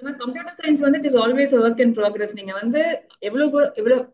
ஏன்னா computer science வந்து it is always work in progress. நீங்க வந்து எவ்வளவு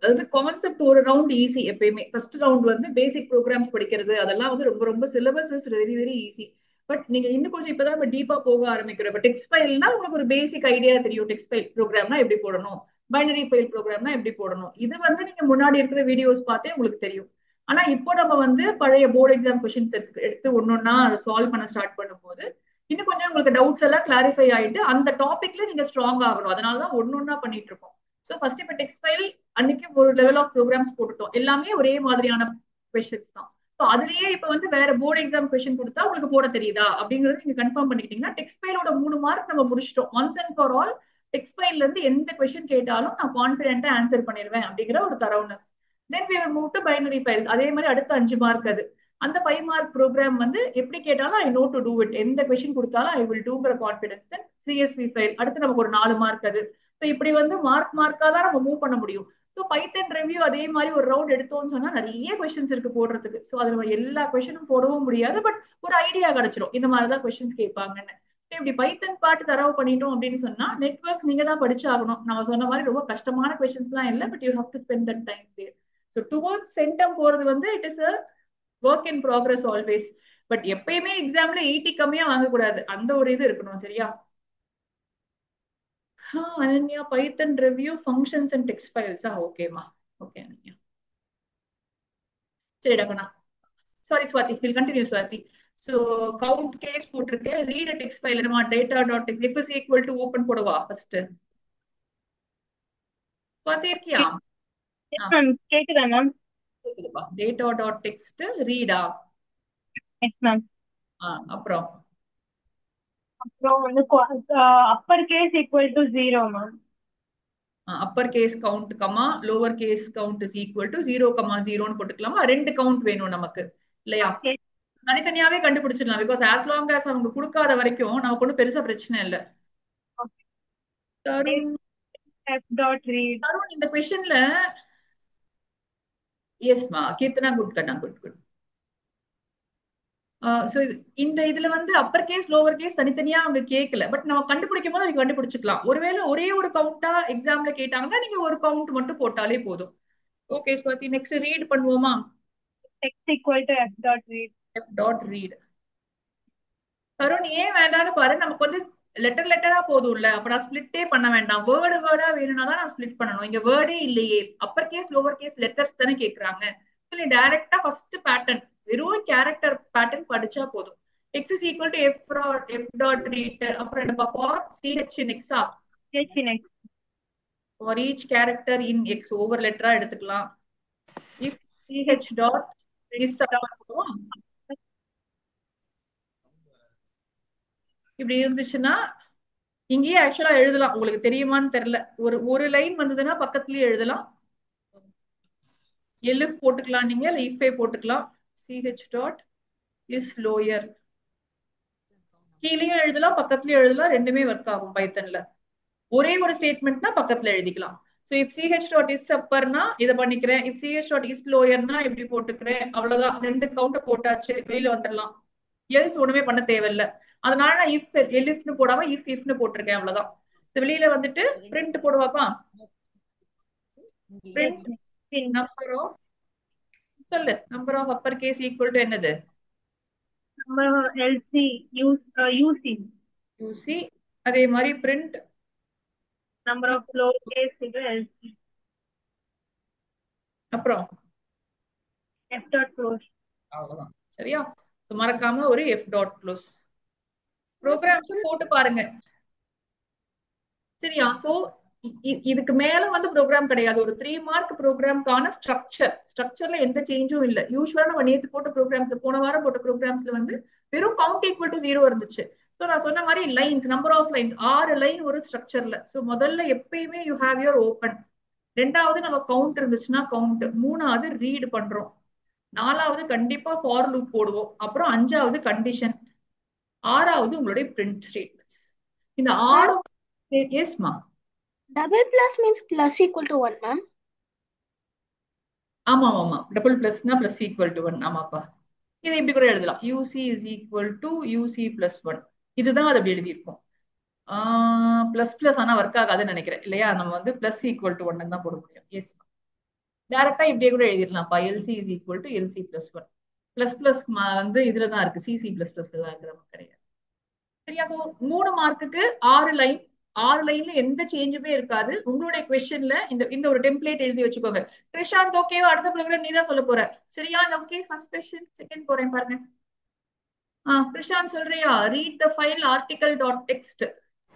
அதாவது கான்செப்ட் ஒரு ரவுண்ட் ஈஸி. எப்பயுமே ஃபர்ஸ்ட் ரவுண்ட் வந்து பேசிக் ப்ரோக்ராம்ஸ் படிக்கிறது அதெல்லாம் வந்து ரொம்ப ரொம்ப syllabus is very very easy. But நீங்க இன்னும் கொஞ்சம் இப்பதான் இப்ப டீப்பா போக ஆரம்பிக்கிற. பட் டெக்ஸ்ட் ஃபைல்னா உங்களுக்கு ஒரு பேசிக் ஐடியா தெரியும். டெக்ஸ்ட் ஃபைல் ப்ரோக்ராம்னா எப்படி போடணும், பைனரி ஃபைல் ப்ரோக்ராம்னா எப்படி போடணும், இது வந்து நீங்க முன்னாடி இருக்கிற வீடியோஸ் பார்த்தே உங்களுக்கு தெரியும். ஆனா இப்போ நம்ம வந்து பழைய போர்டு எக்ஸாம் கொஸ்டின்ஸ் எடுத்து எடுத்து ஒன்னொன்னா அதை சால்வ் பண்ண ஸ்டார்ட் பண்ணும்போது இன்னும் கொஞ்சம் உங்களுக்கு டவுட்ஸ் எல்லாம் கிளாரிஃபை ஆயிட்டு அந்த டாபிக்ல நீங்க ஸ்ட்ராங் ஆகணும். அதனாலதான் ஒன்னொன்னா பண்ணிட்டு இருக்கோம். ஸோ ஃபர்ஸ்ட் இப்ப டெக்ஸ்ட் ஃபைல் அன்னைக்கு ஒரு லெவல் ஆஃப் ப்ரோக்ராம்ஸ் போட்டுட்டோம். எல்லாமே ஒரே மாதிரியான கொஸ்டின்ஸ் தான். ஸோ அதுலயே இப்ப வந்து வேற போர்டு எக்ஸாம் கொஸ்டின் கொடுத்தா உங்களுக்கு போட தெரியுதா அப்படிங்கறது நீங்க கன்ஃபார்ம் பண்ணிக்கிட்டீங்கன்னா டெக்ஸ்ட் ஃபைலோட 3 மார்க் நம்ம முடிச்சிட்டோம். Once and for all text ஃபைல்ல இருந்து எந்த கொஸ்டின் கேட்டாலும் நான் கான்பிடென்ட்டா ஆன்சர் பண்ணிடுவேன் அப்படிங்கிற ஒரு தரவுனஸ். Then we will move to binary files. அதே மாதிரி அடுத்த 5 மார்க் அது. அந்த 5 மார்க் ப்ரோக்ராம் வந்து எப்படி கேட்டாலும் I know to do it, எந்த கொஸ்டின் கொடுத்தாலும் ஐ வில் டூங்கிற கான்பிடன்ஸ். தென் சிஎஸ்வி ஃபைல் அடுத்து நமக்கு ஒரு 4 மார்க் அது. ஸோ இப்படி வந்து மார்க் மார்க்கா தான் நம்ம மூவ் பண்ண முடியும். ஸோ பைத்தன் ரிவ்யூ அதே மாதிரி ஒரு ரவுண்ட் எடுத்தோம்னு சொன்னா நிறைய கொஸ்டின்ஸ் இருக்கு போடுறதுக்கு. ஸோ அது நம்ம எல்லா கொஸ்டினும் போடவும் முடியாது. பட் ஒரு ஐடியா கிடைச்சிடும் இந்த மாதிரி தான் கொஸ்டின்ஸ் கேட்பாங்கன்னு. இப்படி பைத்தன் பாட்டு தரவு பண்ணிட்டோம் அப்படின்னு சொன்னா நெட்ஒர்க்ஸ் நீங்க தான் படிச்சாகணும். நம்ம சொன்ன மாதிரி ரொம்ப கஷ்டமான கொஸ்டின்ஸ் எல்லாம் இல்லை. But you have to spend that time there. So towards centum போறது வந்து it is a work in progress always. But எப்பயுமே எக்ஸாம்ல 80 கம்மியா வாங்கக்கூடாது, அந்த ஒரு இது இருக்கணும். சரியா? Ananya Python review functions and text ஃபைல்ஸா? ஓகேமா. ஓகே அனன்யா. சரிடா கண்ணா. Sorry Swathi, will continue Swathi. So count case போட்டிருக்கேன். ரீட் அ டெக்ஸ்ட் ஃபைல் என்னமா data dot text if is equal to open போடவா ஃபர்ஸ்ட்? ஸ்வாதி இருக்கியா? ஆ மேம் கேக்குதா மேம்? கேக்குதுப்பா. டேட்டா டாட் டெக்ஸ்ட் ரீடா? Yes ma'am. அப்புறம் அப்புறம் வந்து upper case equal to zero ma'am. Upper case count comma lower case count is equal to 0,0ன்னு போட்டுக்கலாமா? ரெண்டு கவுண்ட் வேணும் நமக்கு இல்லையா? தனித்தனியாவே கண்டுபிடிச்சிடலாம். பிகாஸ் ஆஸ் லாங் ஆஸ் அவங்க கொடுக்காத வரைக்கும் நமக்கு ஒன்றும் பெருசா பிரச்சனை இல்லை. Tarun, F dot read. Tarun இந்த கொஸ்டின்ல எஸ்மா கீர்த்தனா குட் கண்ணா குட் குட். ஸோ இந்த இதுல வந்து அப்பர் கேஸ் லோவர் கேஸ் தனித்தனியா அவங்க கேட்கல. பட் நம்ம கண்டுபிடிக்கும் போது நீங்க கண்டுபிடிச்சுக்கலாம். ஒருவேளை ஒரே ஒரு கவுண்டா எக்ஸாம்ல கேட்டாங்கன்னா நீங்க ஒரு கவுண்ட் மட்டும் போட்டாலே போதும். ஓகே ஸ்வாதி, நெக்ஸ்ட் ரீட் பண்ணுவோமா? Text equal to F dot read. F dot read. Tarun ஏன் வேண்டாம்னு பாரு. நமக்கு வந்து லெட்டர் லெட்டரா போதும்ல. அப்ப நான் ஸ்பிளிட்டே பண்ண வேண்டாம். வேர்டு வேர்டா வேணும்னா தான் நான் ஸ்பிளிட் பண்ணணும். இங்க வேர்டே இல்லையே. Upper case lower case letters தானே கேக்குறாங்க. நீ டைரக்டா ஃபர்ஸ்ட் பேட்டர்ன் வெறும் கேரக்டர் பேட்டர்ன் படிச்சா போதும். x is equal to f dot read. அப்புறம் என்ன பார்ப்போம்? ch in x. Next. for each character in x over லெட்டரா எடுத்துக்கலாம். if ch dot is அப்புறம் இப்படி இருந்துச்சுன்னா இங்கேயே ஆக்சுவலா எழுதலாம். உங்களுக்கு தெரியுமான்னு தெரியல. ஒரு ஒரு லைன் வந்ததுன்னா பக்கத்துலயே எழுதலாம். எல்எஃப் போட்டுக்கலாம் நீங்க, இல்ல இஃபே போட்டுக்கலாம். CH dot is lower. கீழேயும் எழுதலாம் பக்கத்துலயும் எழுதலாம், ரெண்டுமே ஒர்க் ஆகும் பைத்தன்ல. ஒரே ஒரு ஸ்டேட்மெண்ட்னா பக்கத்துல எழுதிக்கலாம். So if CH dot is Aparna இதை பண்ணிக்கிறேன். இஃப் சிஹெச் டாட் இஸ் லோயர்னா இப்படி போட்டுக்கிறேன். அவ்வளவுதான், ரெண்டு கவுண்ட போட்டாச்சு, வெளியில வந்துடலாம். எல்ஸ் ஒண்ணுமே பண்ண தேவையில்ல. அதனால நான் இஃப் எலிஃப்னு போடாம இஃப் இஃப்னு போட்டிருக்கேன். அவ்வளவுதான். வெளியில வந்துட்டு பிரிண்ட் போடுவாப்பா. பிரிண்ட் நம்பர் ஆஃப், சொல்லு, number of upper case equal to என்னது? Number LC UC. யூசி. அதே மாதிரி print number of lower case இது எல்சி. அப்புறம் எஃப் டாட் க்ளோஸ். அவ்வளவுதான். சரியா? மறக்காம ஒரு எஃப் டாட் க்ளோஸ். ப்ரோக்ராம்ஸ் போட்டு பாருங்க. சரியா? சோ இதுக்கு மேல வந்து ப்ரோக்ராம் கிடையாது. ஒரு 3 மார்க் ப்ரோக்ராம்கான ஸ்ட்ரக்சர்ல எந்த சேஞ்சும் இல்ல. யூஸ்வலா நம்ம நேத்து போட்ட ப்ரோக்ராம்ஸ்ல, போன வாரம் போட்ட ப்ரோக்ராம்ஸ்ல வந்து வெறும் கவுண்ட் ஈக்குவல் டு 0 இருந்துச்சு. ஸோ நான் சொன்ன மாதிரி lines, number of lines 6 line ஒரு ஸ்ட்ரக்சர்ல. ஸோ முதல்ல எப்பயுமே யூ ஹேவ் யுவர் ஓப்பன். ரெண்டாவது நம்ம கவுண்ட் இருந்துச்சுன்னா கவுண்ட். மூணாவது ரீட் பண்றோம். நாலாவது கண்டிப்பா ஃபார் லூப் போடுவோம். அப்புறம் அஞ்சாவது கண்டிஷன். ஆறாவது உங்களுடைய பிரிண்ட் ஸ்டேட்மெண்ட்ஸ். இந்த Ma'am, ஆறு. எஸ்மா. double plus means plus equal to 1, ma'am. ஆமா ஆமா, டபுள் பிளஸ்னா பிளஸ் ஈக்குவல் டு 1. ஆமாப்பா. இதை இப்படி கூட எழுதலாம். UC is equal to UC plus 1. இதுதான் அது அப்படி எழுதியிருக்கும். பிளஸ் பிளஸ் ஆனா ஒர்க் ஆகாதுன்னு நினைக்கிறேன் இல்லையா? நம்ம வந்து பிளஸ் ஈக்குவல் டு ஒன்னு தான் போட முடியும். எஸ், டைரக்டா இப்படியே கூட எழுதிடலாம்ப்பா. LC is equal to LC plus one. Plus plus வந்து இதுலதான் இருக்கு, சிசி பிளஸ் பிளஸ்ல தான் இருக்கு, நமக்கு கிடையாது. சரியா? சோ 3 மார்க்குக்கு 6 லைன். 6 லைன்ல எந்த சேஞ்சுமே இருக்காது. உங்களுடைய கொஸ்டின்ல இந்த இந்த ஒரு டெம்ப்ளேட் எழுதி வச்சுக்கோங்க. கிருஷாந்த் ஓகேவா? அடுத்த ப்ரோக்ராம் நீ தான் சொல்ல போற. சரியா? Okay, first question. செகண்ட் போறேன் பாருங்க. கிருஷாந்த் சொல்றியா? Read the file article dot text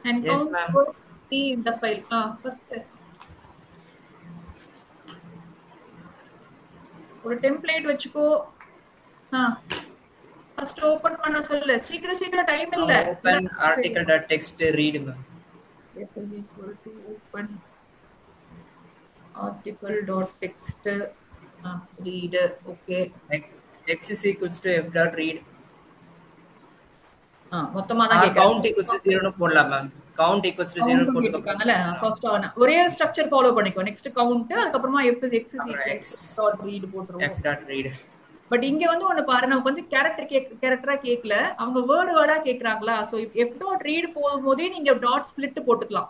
and Yes, count ma'am. The in the file. First ஒரு டெம்ப்ளேட் வச்சுக்கோ. ஃபர்ஸ்ட் ஓபன் பண்ண சொல்லு. சீக்கிரம் சீக்கிரம், டைம் இல்ல. Open article.txt, read, ma'am. F is equal to open article.txt. Read. Okay. X is equals to f dot read. மொத்தமா தான் கேக்குறேன். Count equals to 0 னு போடலாம் மேம். Count equals to 0 போட்டுருக்காங்கல. ஃபர்ஸ்ட் ஒரே ஸ்ட்ரக்சர் ஃபாலோ பண்ணிக்கோ. நெக்ஸ்ட் கவுண்ட், அதுக்கு அப்புறமா f is x is equal to dot read போட்டுருவோம். f dot read. பட் இங்க வந்து ஒன்னு பாரு, நமக்கு வந்து கேரக்டரா கேக்கல, அவங்க வேர்டா கேக்குறாங்களா? சோ f dot read போடும்போதே நீங்க டாட் ஸ்பிளிட் போட்டுக்கலாம்.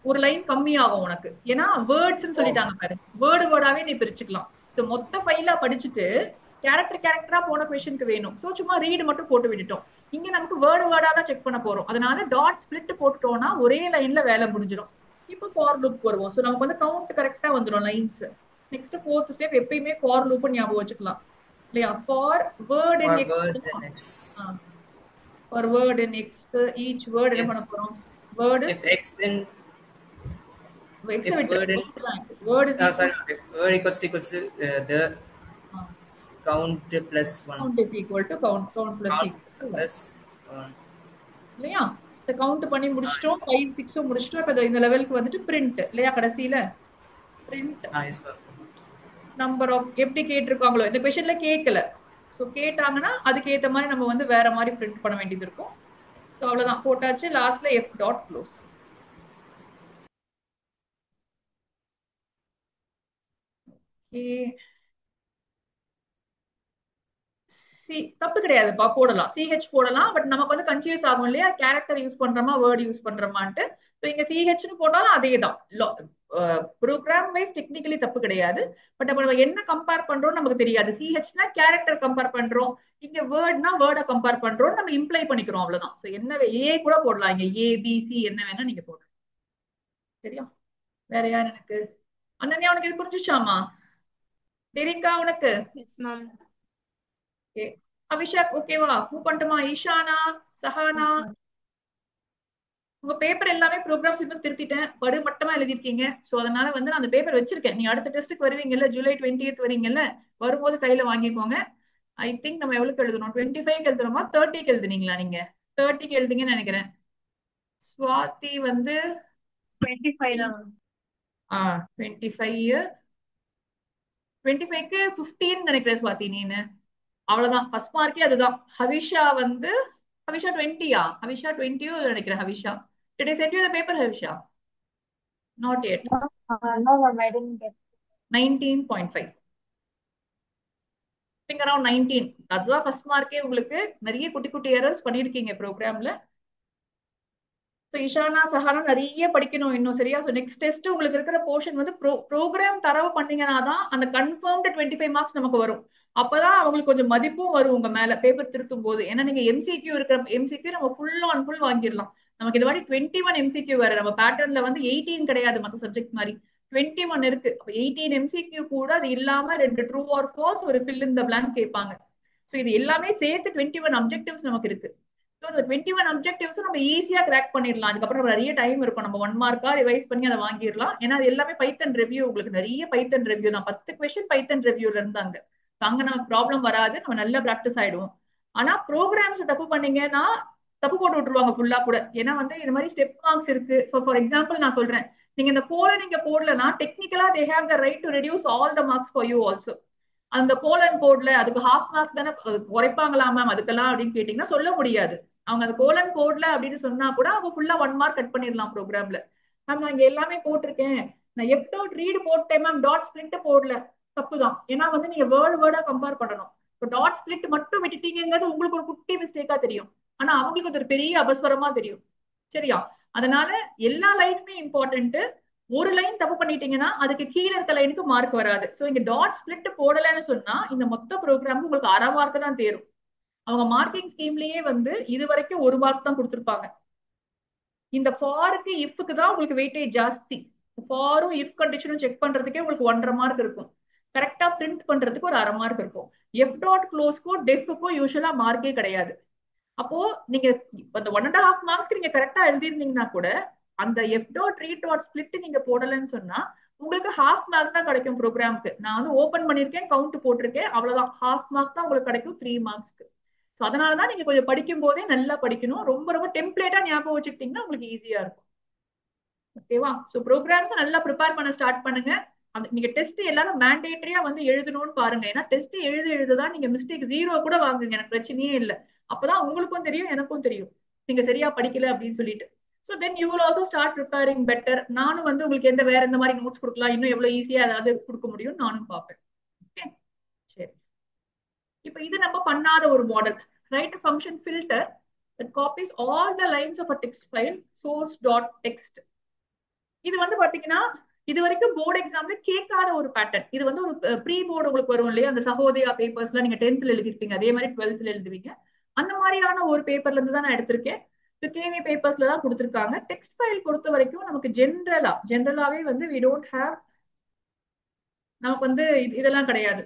ஒரு லைன் கம்மி ஆகும் உனக்கு. ஏன்னா வேர்ட்ஸ்னு சொல்லிட்டாங்க பாரு, வேர்டாவே நீ பிரிச்சுக்கலாம். சோ மொத்த ஃபைலா படிச்சுட்டு கேரக்டரா போன கொஸ்டினுக்கு வேணும். சோ சும்மா ரீட் மட்டும் போட்டு விட்டுட்டோம். இங்க நமக்கு வேர்டா தான் செக் பண்ண போறோம். அதனால டாட் ஸ்பிளிட் போட்டுட்டோம்னா ஒரே லைன்ல வேலை முடிஞ்சிடும். இப்போ ஃபார் லூப் வருவோம். சோ நமக்கு வந்து கவுண்ட் கரெக்டா வந்துடும் லைன்ஸ். நெக்ஸ்ட் ஃபோர்த் ஸ்டெப், எப்பயுமே ஃபார் லூப் ஞாபகம் வச்சுக்கலாம் இல்லையா? For word in x. For word in X, each word என்ன பண்ண போறோம்? Word if x in if word in word is sorry, if word equals to the count plus 1. count is equal to count plus equal to 1 இல்லையா? So count பண்ணி முடிச்சிட்டோம். 5 6 முடிச்சிட்டோம். இப்ப இந்த லெவலுக்கு வந்துட்டு பிரிண்ட் இல்லையா? கடைசில பிரிண்ட் நம்பர் ஆஃப் எப்படி கேட்டிருக்காங்களோ, இந்த क्वेश्चनல கேட்கல. சோ கேட்டாங்கன்னா அதுக்கு ஏத்த மாதிரி நம்ம வந்து வேற மாதிரி பிரிண்ட் பண்ண வேண்டியது இருக்கும். சோ அவ்வளவுதான், போட்டாச்சு. லாஸ்ட்ல f டாட் க்ளோஸ். தப்பு கிடையாதுப்பா, போடலாம். சிஹெச் போடலாம். பட் நமக்கு வந்து கன்ஃபியூஸ் ஆகும் இல்லையா? கேரக்டர் யூஸ் பண்றோமா வேர்ட் யூஸ் பண்றோமான்ட்டு. இங்க சிஹெச்னு போட்டாலும் அதே தான். ப்ரோக்ராம் வைஸ் டெக்னிக்கலி தப்பு கிடையாது. பட் நம்ம என்ன கம்பேர் பண்றோம் நமக்கு தெரியாது. சிஹெச்னா கேரக்டர் கம்பேர் பண்றோம், இங்க வேர்ட்னா வேர்டை கம்பேர் பண்றோம், நம்ம இம்ப்ளை பண்ணிக்கிறோம், அவ்வளவுதான். சோ என்ன ஏ கூட போடலாம், இங்க ஏ பி சி என்ன வேணா நீங்க போடலாம். சரியா? வேற யார்? எனக்கு அனன்யா, உனக்கு இது புரிஞ்சுச்சாமா? தெரியுக்கா உனக்கு? Yes ma'am. அபிஷேக் ஓகேவா? மூவ் பண்ணட்டுமா? ஈஷானா, சஹானா, உங்க பேப்பர் எல்லாமே ப்ரோக்ராம் சிம்பிள் திருத்திட்டேன். படு மட்டமா எழுதிருக்கீங்க. சோ அதனால வந்து நான் அந்த பேப்பர் வச்சிருக்கேன். நீ அடுத்த டெஸ்ட்டுக்கு வருவீங்கல்ல, ஜூலை 20th வரீங்கல்ல, வரும்போது கையில வாங்கிக்கோங்க. ஐ திங்க் நம்ம எவ்வளவுக்கு எழுதணும்? 25க்கு எழுதுறோமா 30க்கு எழுதுனீங்களா? நீங்க 30க்கு எழுதுங்கன்னு நினைக்கிறேன். ஸ்வாதி வந்து 25 தான். 25 25க்கு 15 நினைக்கிறேன் ஸ்வாதி நீனு. அவ்வளவுதான், ஃபர்ஸ்ட் மார்க்கே அதுதான். ஹவிஷா வந்து ஹவிஷா 20யா? ஹவிஷா 20 நினைக்கிறேன். Havisha, did I send you the paper, Havisha? Not yet. No ma'am, I didn't get. 19.5. think around 19. அதுதான் ஃபர்ஸ்ட் மார்க்கே உங்களுக்கு. நிறைய குட்டி குட்டி எரர்ஸ் பண்ணிருக்கீங்க ப்ரோக்ராம்ல. இஷானா சஹானா நிறைய படிக்கணும் இன்னும். சரியா? சோ நெக்ஸ்ட் டெஸ்ட் உங்களுக்கு இருக்கிற போர்ஷன் வந்து ப்ரோக்ராம் தரவு பண்ணீங்கன்னா தான் அந்த கன்ஃபர்ம்டு 25 மார்க்ஸ் நமக்கு வரும். அப்பதான் அவங்களுக்கு கொஞ்சம் மதிப்பும் வரும் உங்க மேல பேப்பர் திருத்தும் போது. ஏன்னா நீங்க எம்சிக்யூ இருக்கிற எம்சிக்யூ நம்ம ஃபுல் ஆன் ஃபுல் வாங்கிடலாம். நமக்கு இந்த மாதிரி 21 எம்சிக்யூ வேற. நம்ம பேட்டர்ன்ல வந்து 18 கிடையாது மற்ற சப்ஜெக்ட் மாதிரி, 21 இருக்கு. அப்ப 18 எம்சிக்யூ கூட அது இல்லாம 2 ட்ரூ ஆர் ஃபால்ஸ், ஒரு ஃபில் இன் த பிளாங்க் கேட்பாங்க. சோ இது எல்லாமே சேர்த்து 21 அப்ஜெக்டிவ்ஸ் நமக்கு இருக்கு. அந்த 21 அப்ஜெக்டிவ்ஸ் நம்ம ஈஸியா கிராக் பண்ணிடலாம். அதுக்கப்புறம் நிறைய டைம் இருக்கும். நம்ம 1 மார்க்கா ரிவைஸ் பண்ணி அதை வாங்கிடலாம். ஏன்னா அது எல்லாமே பைத்தன் ரிவ்யூ. உங்களுக்கு நிறைய பைத்தன் ரிவ்யூ தான். 10 கொஸ்டின் பைத்தன் ரிவ்யூல இருந்தாங்க. அங்க நமக்கு ப்ராப்ளம் வராது. நம்ம நல்ல பிராக்டிஸ் ஆயிடுவோம். ஆனா ப்ரோக்ராம்ஸ் தப்பு பண்ணீங்கன்னா தப்பு போட்டு விட்டுருவாங்க ஃபுல்லா கூட. ஏன்னா வந்து இந்த மாதிரி ஸ்டெப் மார்க்ஸ் இருக்கு. ஸோ ஃபார் எக்ஸாம்பிள் நான் சொல்றேன், நீங்க இந்த கோலன் நீங்க போடலன்னா டெக்னிக்கலா they have the right to reduce all the marks for you also. அந்த கோலன் போர்ட்ல அதுக்கு ஹாஃப் மார்க் தானே குறைப்பாங்களா மேம் அதுக்கெல்லாம் அப்படின்னு கேட்டீங்கன்னா சொல்ல முடியாது. அவங்க அந்த கோலன் போர்ட்ல அப்படின்னு சொன்னா கூட அவங்க ஃபுல்லா 1 மார்க் கட் பண்ணிடலாம் ப்ரோக்ராம்ல. மேம் நான் இங்க எல்லாமே போட்டிருக்கேன், நான் எஃப் டாட் ரீட் போட்டேன் மேம், டாட் ஸ்பிளிட் போடல, தப்புதான். ஏன்னா வந்து நீங்க வேர்டா கம்பேர் பண்ணணும். இப்போ டாட் ஸ்பிளிட் மட்டும் விட்டுட்டீங்கிறது உங்களுக்கு ஒரு குட்டி மிஸ்டேக்கா தெரியும். ஆனா அவங்களுக்கு அது ஒரு பெரிய அபஸ்வரமா தெரியும். சரியா? அதனால எல்லா லைனுமே இம்பார்ட்டன்ட். ஒரு லைன் தப்பு பண்ணிட்டீங்கன்னா அதுக்கு கீழே இருக்க லைனுக்கு மார்க் வராது. சோ இங்க டாட் ஸ்பிளிட் போடலன்னு சொன்னா இந்த மொத்த ப்ரோக்ராமுக்கு உங்களுக்கு அரை மார்க் தான் தேரும். அவங்க மார்க்கிங் ஸ்கீம்லயே வந்து இது வரைக்கும் ஒரு மார்க் தான் கொடுத்திருப்பாங்க. இந்த ஃபாருக்கு இஃப்க்கு தான் உங்களுக்கு வெயிட்டேஜ் ஜாஸ்தி. ஃபாரும் இஃப் கண்டிஷனும் செக் பண்றதுக்கே உங்களுக்கு 1.5 மார்க் இருக்கும். கரெக்டா பிரிண்ட் பண்றதுக்கு ஒரு அரை மார்க் இருக்கும். எஃப் டாட் க்ளோஸ்க்கோ டெஃப்க்கோ யூஸ்வலா மார்க்கே கிடையாது. அப்போ நீங்க அந்த 1.5 மார்க்ஸ்க்கு நீங்க கரெக்டா எழுதிருந்தீங்கன்னா கூட அந்த F dot read dot split நீங்க போடலன்னு சொன்னா உங்களுக்கு ஹாஃப் மார்க் தான் கிடைக்கும் ப்ரோக்ராம்க்கு. நான் வந்து ஓபன் பண்ணிருக்கேன், கவுண்ட் போட்டிருக்கேன், அவ்வளவுதான். ஹாஃப் மார்க் தான் உங்களுக்கு கிடைக்கும் 3 மார்க்ஸ்க்கு. ஸோ அதனாலதான் நீங்க கொஞ்சம் படிக்கும் போதே நல்லா படிக்கணும். ரொம்ப ரொம்ப டெம்ப்ளேட்டா ஞாபகம் வச்சுக்கிட்டீங்கன்னா உங்களுக்கு ஈஸியா இருக்கும். ஓகேவா? ஸோ ப்ரோக்ராம்ஸ் நல்லா ப்ரிப்பேர் பண்ண ஸ்டார்ட் பண்ணுங்க. நீங்க டெஸ்ட் எல்லாரும் மேண்டேட்டரியா வந்து எழுதணும்னு பாருங்க. ஏன்னா டெஸ்ட் எழுதுதான் நீங்க மிஸ்டேக் 0 கூட வாங்குங்க, எனக்கு பிரச்சனையே இல்லை. அப்பதான் உங்களுக்கும் தெரியும் எனக்கும் தெரியும் நீங்க சரியா படிக்கல அப்படின்னு சொல்லிட்டு. So then you will also start preparing better. நானும் வந்து உங்களுக்கு வேற எந்த மாதிரி நோட்ஸ் கொடுக்கலாம், இன்னும் எவ்வளவு ஈஸியா ஏதாவது கொடுக்க முடியும் நானும் பார்ப்பேன். ஓகே, சரி. இப்போ இது நம்ம பண்ணாத ஒரு model. Right function filter that copies all the lines of a text file source.txt. இது வந்து பாத்தீங்கன்னா இது வரைக்கும் போர்டு எக்ஸாம்ல கேட்காத ஒரு பேட்டர்ன். இது வந்து ஒரு ப்ரீ போர்டு உங்களுக்கு வரும் இல்லையா, அந்த சகோதயா பேப்பர்ஸ்ல நீங்க 10th எழுதிருப்பீங்க, அதே மாதிரி 12th எழுதுவீங்க. அந்த மாதிரியான ஒரு பேப்பர்ல இருந்து தான் நான் எடுத்திருக்கேன். கேவி பேப்பர்ஸ்ல தான் கொடுத்துருக்காங்க. டெக்ஸ்ட் ஃபைல் பொறுத்த வரைக்கும் நமக்கு ஜென்ரலாவே வந்து we don't have, நமக்கு வந்து இதெல்லாம் கிடையாது.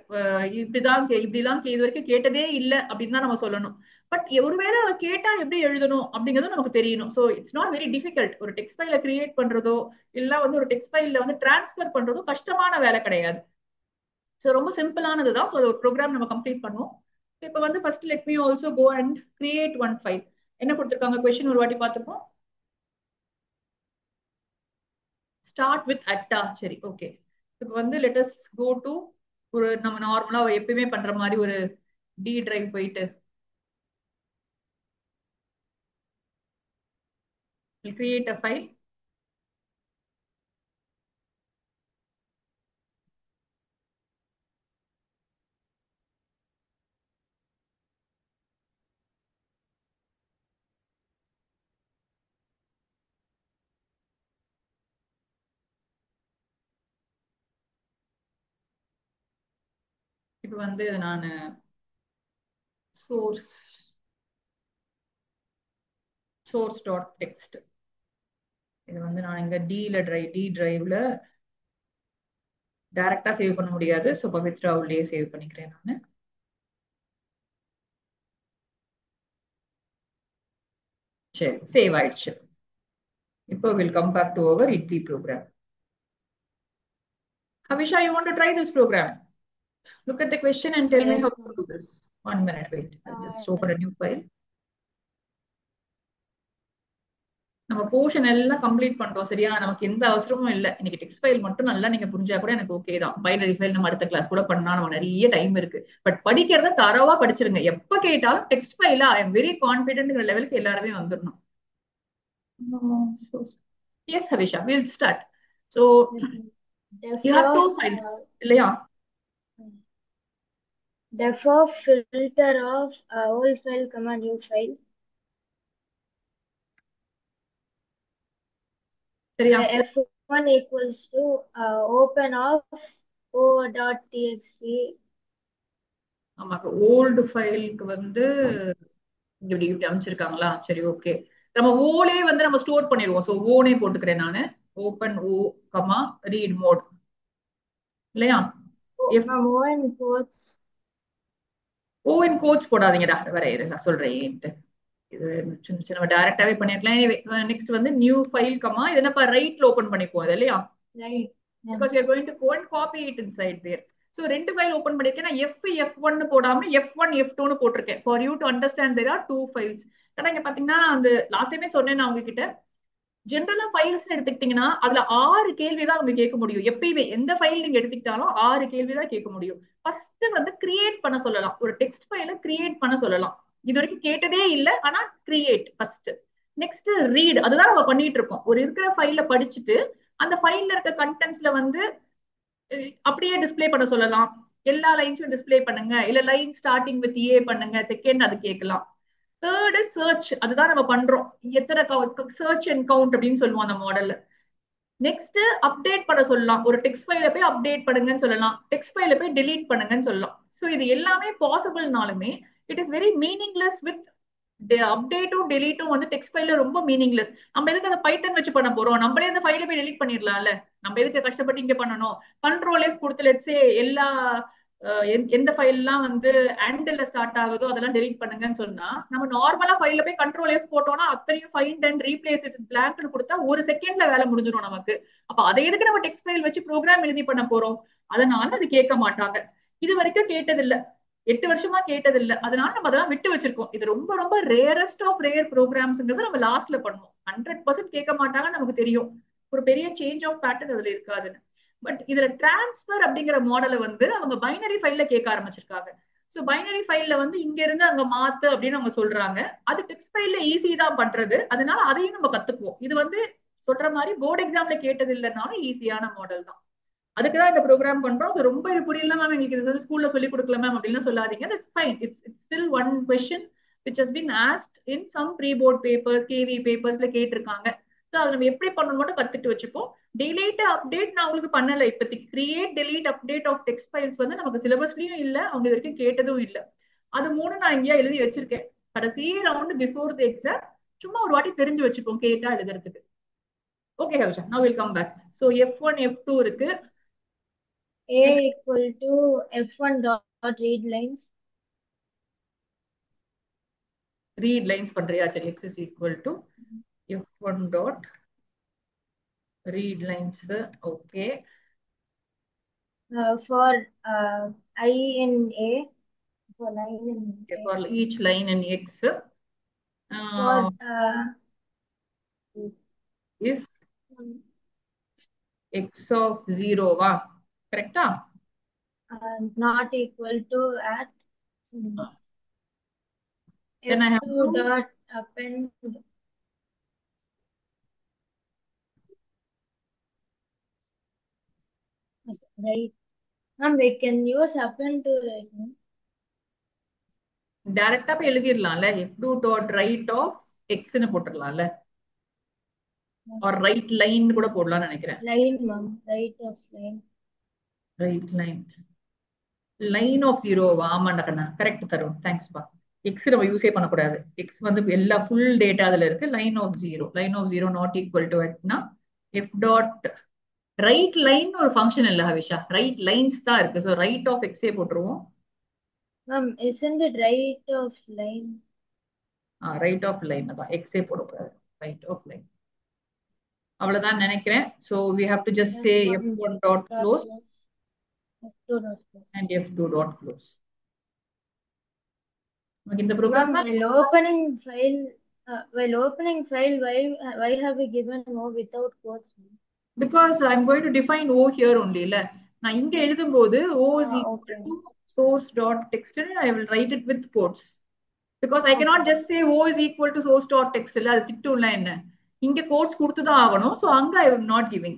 இப்படிலாம் இது வரைக்கும் கேட்டதே இல்லை அப்படின்னு தான் நம்ம சொல்லணும். பட் ஒருவேளை அவ கேட்டா எப்படி எழுதணும் அப்படிங்கிறது நமக்கு தெரியணும். So it's not very difficult. ஒரு டெக்ஸ்ட் ஃபைல கிரியேட் பண்றதோ இல்ல வந்து ஒரு டெக்ஸ்ட் ஃபைல்ல வந்து டிரான்ஸ்ஃபர் பண்றதோ கஷ்டமான வேலை கிடையாது. ஸோ ரொம்ப சிம்பிளானது தான். ஸோ ஒரு ப்ரோக்ராம் நம்ம கம்ப்ளீட் பண்ணுவோம். இப்போ வந்து first let me also go and create one file. என்ன கொடுத்துருக்காங்க கொஸ்டின் ஒரு வாட்டி பார்த்துப்போம். ஸ்டார்ட் வித் அட்டா. சரி, ஓகே. இப்போ வந்து லெட் அஸ் கோ டு ஒரு நம்ம நார்மலா எப்பயுமே பண்ற மாதிரி ஒரு டி டிரைவ் போயிட்டு கிரியேட் அ ஃபைல். இப்போ வந்து நான் source டாட் டெக்ஸ்ட் இது வந்து நான் இங்க டி டிரைவ்ல டைரக்டா சேவ் பண்ண முடியாது. ஸோ பவித்ரா உள்ளே சேவ் பண்ணிக்கிறேன் நான். சரி, சேவ் ஆயிடுச்சு. இப்போ will come back to our IDLE program. Havisha, you want to try this program? Look at the question and tell me Yes, how to ma'am. do this. 1 minute, wait. I'll just open a new file. நம்ம portion எல்லாம் complete பண்ணிட்டோம், சரியா? நமக்கு எந்த அவசரமும் இல்லை. இன்னைக்கு text file மட்டும் நல்லா நீங்க புரிஞ்சா கூட எனக்கு ஓகே தான். பைனரி ஃபைல் நம்ம அடுத்த கிளாஸ் கூட பண்ணா நம்ம நிறைய டைம் இருக்கு. பட் படிக்கிறத தரவா படிச்சிருங்க. எப்ப கேட்டாலும் டெக்ஸ்ட் ஃபைல ஐ எம் வெரி கான்பிடென்ட்ங்கிற லெவலுக்கு எல்லாருமே வந்துடணும். Yes, Havisha, we'll start. So you have two files, இல்லையா? Therefore, filter of old file, new file. சரியா? F1 equals to open of o.txt. ஆமாக்கு ஓல்டு ஃபைலுக்கு வந்து இப்படி இப்படி அமைச்சிருக்காங்களா? சரி, ஓகே. நம்ம ஓலே வந்து நம்ம ஸ்டோர் பண்ணிடுவோம். ஸோ ஓனே போட்டுக்கிறேன் நானு. Open O comma read mode, இல்லையா? O in quotes. O in quotes போடாதீங்கடா, வேற நான் சொல்றேன். இது சின்ன சின்ன டைரக்டாவே பண்ணிருக்கலாம். எனிவே நெக்ஸ்ட் வந்து நியூ ஃபைல் கமா இது என்னப்பா ரைட்ல ஓபன் பண்ணிப்போம் அது, இல்லையா? Right. Because you're going to go and copy it inside there. So ரெண்டு ஃபைல் ஓபன் பண்ணிருக்கேன். நான் F1 போடாம F1 F2 போட்டிருக்கேன். For you to understand there are two files. ஆனா இங்க பாத்தீங்கன்னா அந்த லாஸ்ட் டைமே சொன்னேன் நான் உங்ககிட்ட, ஜென்ரலா ஃபைல்ஸ் எடுத்துக்கிட்டீங்கன்னா அதுல 6 கேள்விதான் அவங்க கேட்க முடியும். எப்பயுமே எந்த ஃபைல் நீங்க எடுத்துக்கிட்டாலும் 6 கேள்விதான் கேட்க முடியும். ஃபர்ஸ்ட் வந்து கிரியேட் பண்ண சொல்லலாம். ஒரு டெக்ஸ்ட் ஃபைல கிரியேட் பண்ண சொல்லலாம். இது வரைக்கும் கேட்டதே இல்லை, ஆனா கிரியேட் ஃபர்ஸ்ட். நெக்ஸ்ட் ரீட், அதுதான் நம்ம பண்ணிட்டு இருக்கோம். ஒரு இருக்கிற ஃபைல படிச்சுட்டு அந்த ஃபைல்ல இருக்க கண்டென்ட்ஸ்ல வந்து அப்படியே டிஸ்பிளே பண்ண சொல்லலாம். எல்லா லைன்ஸும் டிஸ்பிளே பண்ணுங்க, இல்ல லைன் ஸ்டார்டிங் வித் ஏ பண்ணுங்க, செகண்ட் அது கேட்கலாம். தேர்ட் சர்ச், அதுதான் நம்ம பண்றோம். எத்தனை சர்ச் அண்ட் கவுண்ட் அப்படின்னு சொல்லுவோம் அந்த மாடல்ல. நெக்ஸ்ட் அப்டேட் பண்ண சொல்லலாம். ஒரு டெக்ஸ்ட் ஃபைல போய் அப்டேட் பண்ணுங்கன்னு சொல்லலாம், டெக்ஸ்ட் ஃபைல போய் delete பண்ணுங்கன்னு சொல்லலாம். ஸோ இது எல்லாமே பாசிபிள்னாலுமே it is very meaningless with அப்டேட்டும் டெலீட்டும் வந்து டெக்ஸ்ட் ஃபைல்ல ரொம்ப மீனிங்லெஸ். நம்ம எதுக்கு அந்த பைத்தன் வச்சு பண்ண போறோம்? நம்மளே அந்த ஃபைல போய் delete பண்ணிடலாம்ல. நம்ம எதுக்கு கஷ்டப்பட்டு இங்க பண்ணணும்? கண்ட்ரோல் எஃப் கொடுத்து லெட்ஸே எல்லா எந்த ஃபைல்லாம் வந்து ஆண்டில் ஸ்டார்ட் ஆகுதோ அதெல்லாம் delete பண்ணுங்கன்னு சொன்னா, நம்ம நார்மலா ஃபைல்ல போய் கண்ட்ரோல் எஃப் போட்டோம்னா அத்தனையும் ஃபைண்ட் அண்ட் ரீப்ளேஸ் இட் பிளாங்க்னு கொடுத்தா ஒரு செகண்ட்ல வேலை முடிஞ்சிடும் நமக்கு. அப்ப அதை எதுக்கு நம்ம டெக்ஸ்ட் ஃபைல் வச்சு ப்ரோக்ராம் எழுதி பண்ண போறோம்? அதனால அது கேட்க மாட்டாங்க. இது வரைக்கும் கேட்டதில்ல, 8 வருஷமா கேட்டதில்ல. அதனால நம்ம அதெல்லாம் விட்டு வச்சிருக்கோம். இது ரொம்ப ரொம்ப ரேரஸ்ட் ஆஃப் ரேர் ப்ரோக்ராம்ஸ்ங்கிறது நம்ம லாஸ்ட்ல பண்ணுவோம். 100% கேட்க மாட்டாங்க, நமக்கு தெரியும். ஒரு பெரிய சேஞ்ச் ஆஃப் பேட்டர்ன் அதுல இருக்காதுன்னு. பட் இதுல டிரான்ஸ்ஃபர் அப்படிங்கிற மாடலை வந்து அவங்க பைனரி ஃபைல்ல கேட்க ஆரம்பிச்சிருக்காங்க. ஸோ பைனரி ஃபைல்ல வந்து இங்க இருந்து அங்க மாத்து அப்படின்னு அவங்க சொல்றாங்க. அது டெக்ஸ்ட் ஃபைல்ல ஈஸி தான் பண்றது. அதனால அதையும் நம்ம கத்துக்குவோம். இது வந்து சொல்ற மாதிரி போர்டு எக்ஸாம்ல கேட்டது இல்லைனாலும் ஈஸியான மாடல் தான். அதுக்குதான் இந்த ப்ரோக்ராம் பண்றோம். ரொம்ப இது புரியல மேம், எங்களுக்கு இது ஸ்கூல்ல சொல்லி கொடுக்கல மேம் அப்படின்னு சொல்லாதீங்க. That's fine. It's still one question which has been asked in some pre-board papers, KV பேப்பர்ஸ்ல கேட்டிருக்காங்க. ஸோ அதை நம்ம எப்படி பண்ணணும் மட்டும் கத்துட்டு வச்சுப்போம். delete அப்டேட் நான் உங்களுக்கு பண்ணல இப்போதைக்கு. Create delete update of text files வந்து நமக்கு சிலபஸ்லயும் இல்ல, அவங்க இது வரைக்கும் கேட்டதும் இல்ல. அது மூணு நான் இங்கேயா எழுதி வச்சிருக்கேன். கடைசி ரவுண்ட் பிஃபோர் தி எக்ஸாம் சும்மா ஒரு வாட்டி தெரிஞ்சு வச்சுப்போம் கேட்டா எழுதுறதுக்கு. Okay Havisha, now we'll come back. So F1 F2 இருக்கு. A equal to F1 dot read lines. Read lines பண்றியா? சரி, x is equal to f1 dot read lines. Okay. For I in A, for line in Okay, A. for each line in x, For if x of 0 வா, கரெக்டா? not equal to at Then I have F2 to dot append. Right. We can use append to right. டைரக்டா போய் எழுதிடலாம்ல. f2 dot right of x ன்னு போட்டுடலாம்ல. or right line கூட போடலாம்னு நினைக்கிறேன். Line ma'am, right of line. right line. line of 0 வா? ஆமாண்டா கண்ணா, correct தரும். Thanks பா. x நம்ம யூஸே பண்ணக்கூடாது. x வந்து எல்லா ஃபுல் டேட்டா அதுல இருக்கு. Line of 0, line of 0 not equal to னா f டாட் ரைட் லைன் ஒரு ஃபங்க்ஷன் இல்ல ஹவிஷா, ரைட் லைன்ஸ் தான் இருக்கு. ஸோ ரைட் ஆஃப் எக்ஸே போட்டுருவோம். Ma'am, isn't it right of line? Right of line தான், எக்ஸே போடக்கூடாது. ரைட் ஆஃப் லைன் அவ்வளவுதான் நினைக்கிறேன். So we have to just say f1 dot close F2 dot close. and f2 dot close. நமக்கு இந்த program தான் While opening file, why have we given no without quotes? because I'm going to define o here only இல்ல. நான் இங்க எழுதும்போது o is equal Okay. to source dot text and I will write it with quotes because I cannot just say o is equal to source dot text இல்ல, அது திட்டும்ல என்ன. இங்க quotes கொடுத்து தான் ஆகணும். ஸோ அங்க I am not giving.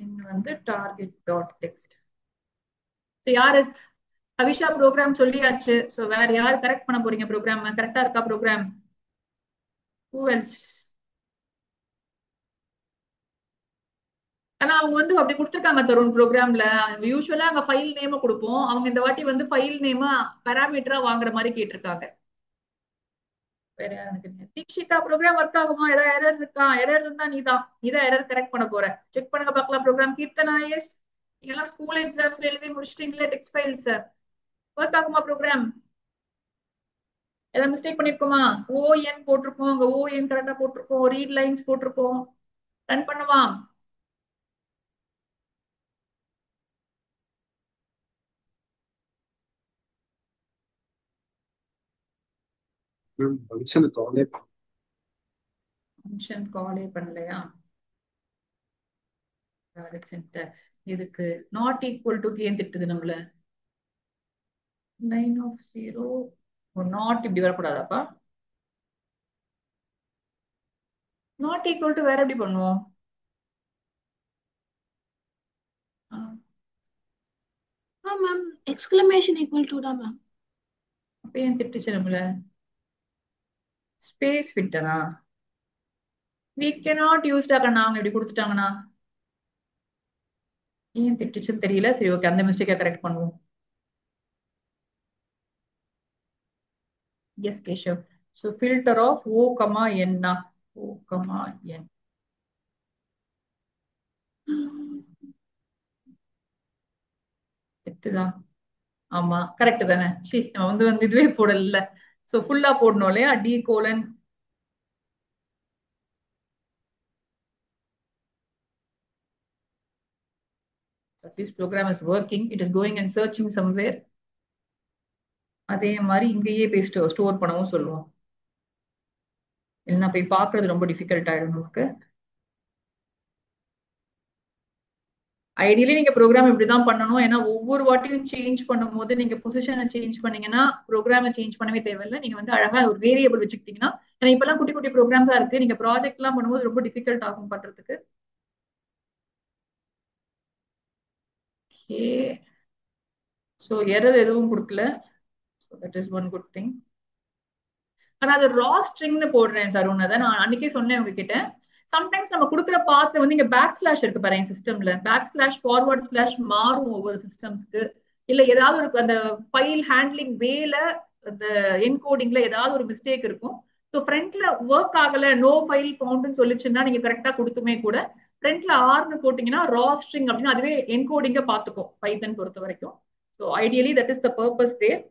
இங்க வந்து target dot text. ஸோ யாரு ஹவிஷா ப்ரோக்ராம் சொல்லியாச்சு. ஸோ வேற யாரு கரெக்ட் பண்ண போறீங்க? ப்ரோக்ராம் கரெக்டா இருக்கா? Program who else? ஆனா அவங்க வந்து அப்படி கொடுத்துருக்காங்க தருண் ப்ரோக்ராம்ல. யூஸ்வலா அங்க ஃபைல் நேம கொடுப்போம், அவங்க இந்த வாட்டி வந்து ஃபைல் நேம பாராமீட்டரா வாங்குற மாதிரி கேட்டிருக்காங்க. வேற யாருக்கு? தீக்ஷிகா ப்ரோக்ராம் ஒர்க் ஆகுமா? ஏதாவது எரர் இருக்கா? எரர் இருந்தா நீதான் எரர் கரெக்ட் பண்ண போற. செக் பண்ணுங்க பார்க்கலாம். ப்ரோக்ராம் கீர்த்தனா எஸ், நீங்க ஸ்கூல் எக்ஸாம்ஸ்ல எழுதி முடிச்சிட்டீங்களே டெக்ஸ்ட் ஃபைல்ஸ், ஒர்க் ஆகுமா ப்ரோக்ராம்? ஏதாவது மிஸ்டேக் பண்ணிருக்கோமா? ஓஎன் போட்டிருக்கோம், அங்க ஓஎன் கரெக்டா போட்டிருக்கோம், ரீட் லைன்ஸ் போட்டிருக்கோம். ரன் பண்ணுவா? ஃபங்க்ஷன் காலே பண்ணலையா? சின்டாக்ஸ் இதுக்கு நாட் ஈக்குவல் டு ஏன் திட்டுது நம்மள? லைன் ஆஃப் 0 நாட் இப்படி வரக்கூடாதாப்பா? நாட் ஈக்குவல் டு வேற எப்படி பண்ணுவோம்? மேம் எக்ஸ்கிளமேஷன் ஈக்குவல் டு தான் மேம். அப்ப ஏன் திட்டுச்சு நம்மள? ஸ்பேஸ் ஃபில்டரா? we cannot use கண்ணா அவங்க இப்படி கொடுத்துட்டாங்கன்னா. ஏன் திட்டுச்சுன்னு தெரியல. சரி ஓகே, அந்த மிஸ்டேக்கை கரெக்ட் பண்ணுவோம். Yes Keshav. So filter of o comma என்னா, ஓ கமா என். திட்டுதான். ஆமா கரெக்ட் தானே. சரி நம்ம வந்து இதுவே போடல. ஸோ ஃபுல்லா போடணும் இல்லையா? D colon at least program is working, it is going and searching somewhere. அதே மாதிரி இங்கேயே போய் ஸ்டோர் பண்ணவும் சொல்லுவோம். இல்லைன்னா போய் பார்க்கறது ரொம்ப டிஃபிகல்ட் ஆயிடும் நமக்கு. ஐடியலி நீங்க ப்ரோக்ராம் இப்படிதான் பண்ணணும். ஏன்னா ஒவ்வொரு வாட்டியும் சேஞ்ச் பண்ணும் போது நீங்க பொசிஷனை சேஞ்ச் பண்ணீங்கன்னா ப்ரோக்ராமை சேஞ்ச் பண்ணவே தேவையில்லை. நீங்க வந்து அழகா ஒரு வேரியபிள் வச்சுக்கிட்டீங்கன்னா, ஏன்னா இப்பெல்லாம் குட்டி குட்டி ப்ரோக்ராம்ஸா இருக்கு, நீங்க ப்ராஜெக்ட் எல்லாம் பண்ணும்போது ரொம்ப டிஃபிகல்ட் ஆகும் பண்றதுக்கு. ஓகே, ஸோ எரர் எதுவும் கொடுக்கல. So that is one good thing. ஆனா அது ரா ஸ்ட்ரிங்னு போடுறேன் தருண். அதை நான் அன்னைக்கே சொன்னேன் உங்ககிட்ட. சம்டைம்ஸ் நம்ம கொடுக்குற பாத்துல வந்து இங்க பேக் ஸ்லாஷ் இருக்கு பாருங்க சிஸ்டம்ல. பேக் ஸ்லாஷ் ஃபார்வர்ட் ஸ்லாஷ் மாறும் ஒவ்வொரு சிஸ்டம்ஸ்க்கு. இல்ல ஏதாவது ஒரு அந்த ஃபைல் ஹேண்ட்லிங் வேல அந்த என்கோடிங்ல ஏதாவது ஒரு மிஸ்டேக் இருக்கும். ஸோ ஃப்ரண்ட்ல ஒர்க் ஆகல, நோ ஃபைல் ஃபவுண்ட்னு சொல்லிச்சுன்னா நீங்க கரெக்டா கொடுத்துமே கூட ஃப்ரண்ட்ல ஆர்னு போட்டீங்கன்னா ரா ஸ்ட்ரிங் அப்படின்னு அதுவே என்கோடிங்க பாத்துக்கும் பைத்தன் பொறுத்த வரைக்கும். So ideally that is the purpose there.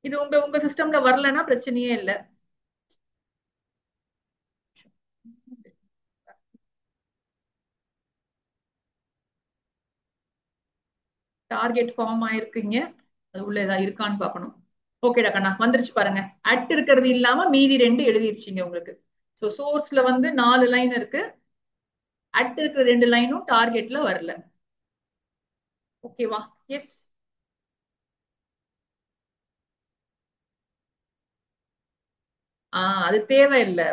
இது உங்க உங்க சிஸ்டம்ல வரலன்னா பிரச்சனையே இல்லை. டார்கெட் ஃபார்ம் ஆயிருக்குங்க. அது உள்ள ஏதாவது இருக்கான்னு பார்க்கணும். ஓகேடா கண்ணா, வந்துருச்சு பாருங்க. அட் இருக்கிறது இல்லாம மீதி 2 எழுதிருச்சுங்க உங்களுக்கு. ஸோ சோர்ஸ்ல வந்து 4 லைன் இருக்கு. அட் இருக்கிற 2 லைனும் டார்கெட்ல வரல. ஓகேவா? எஸ். அது தேவையில்லை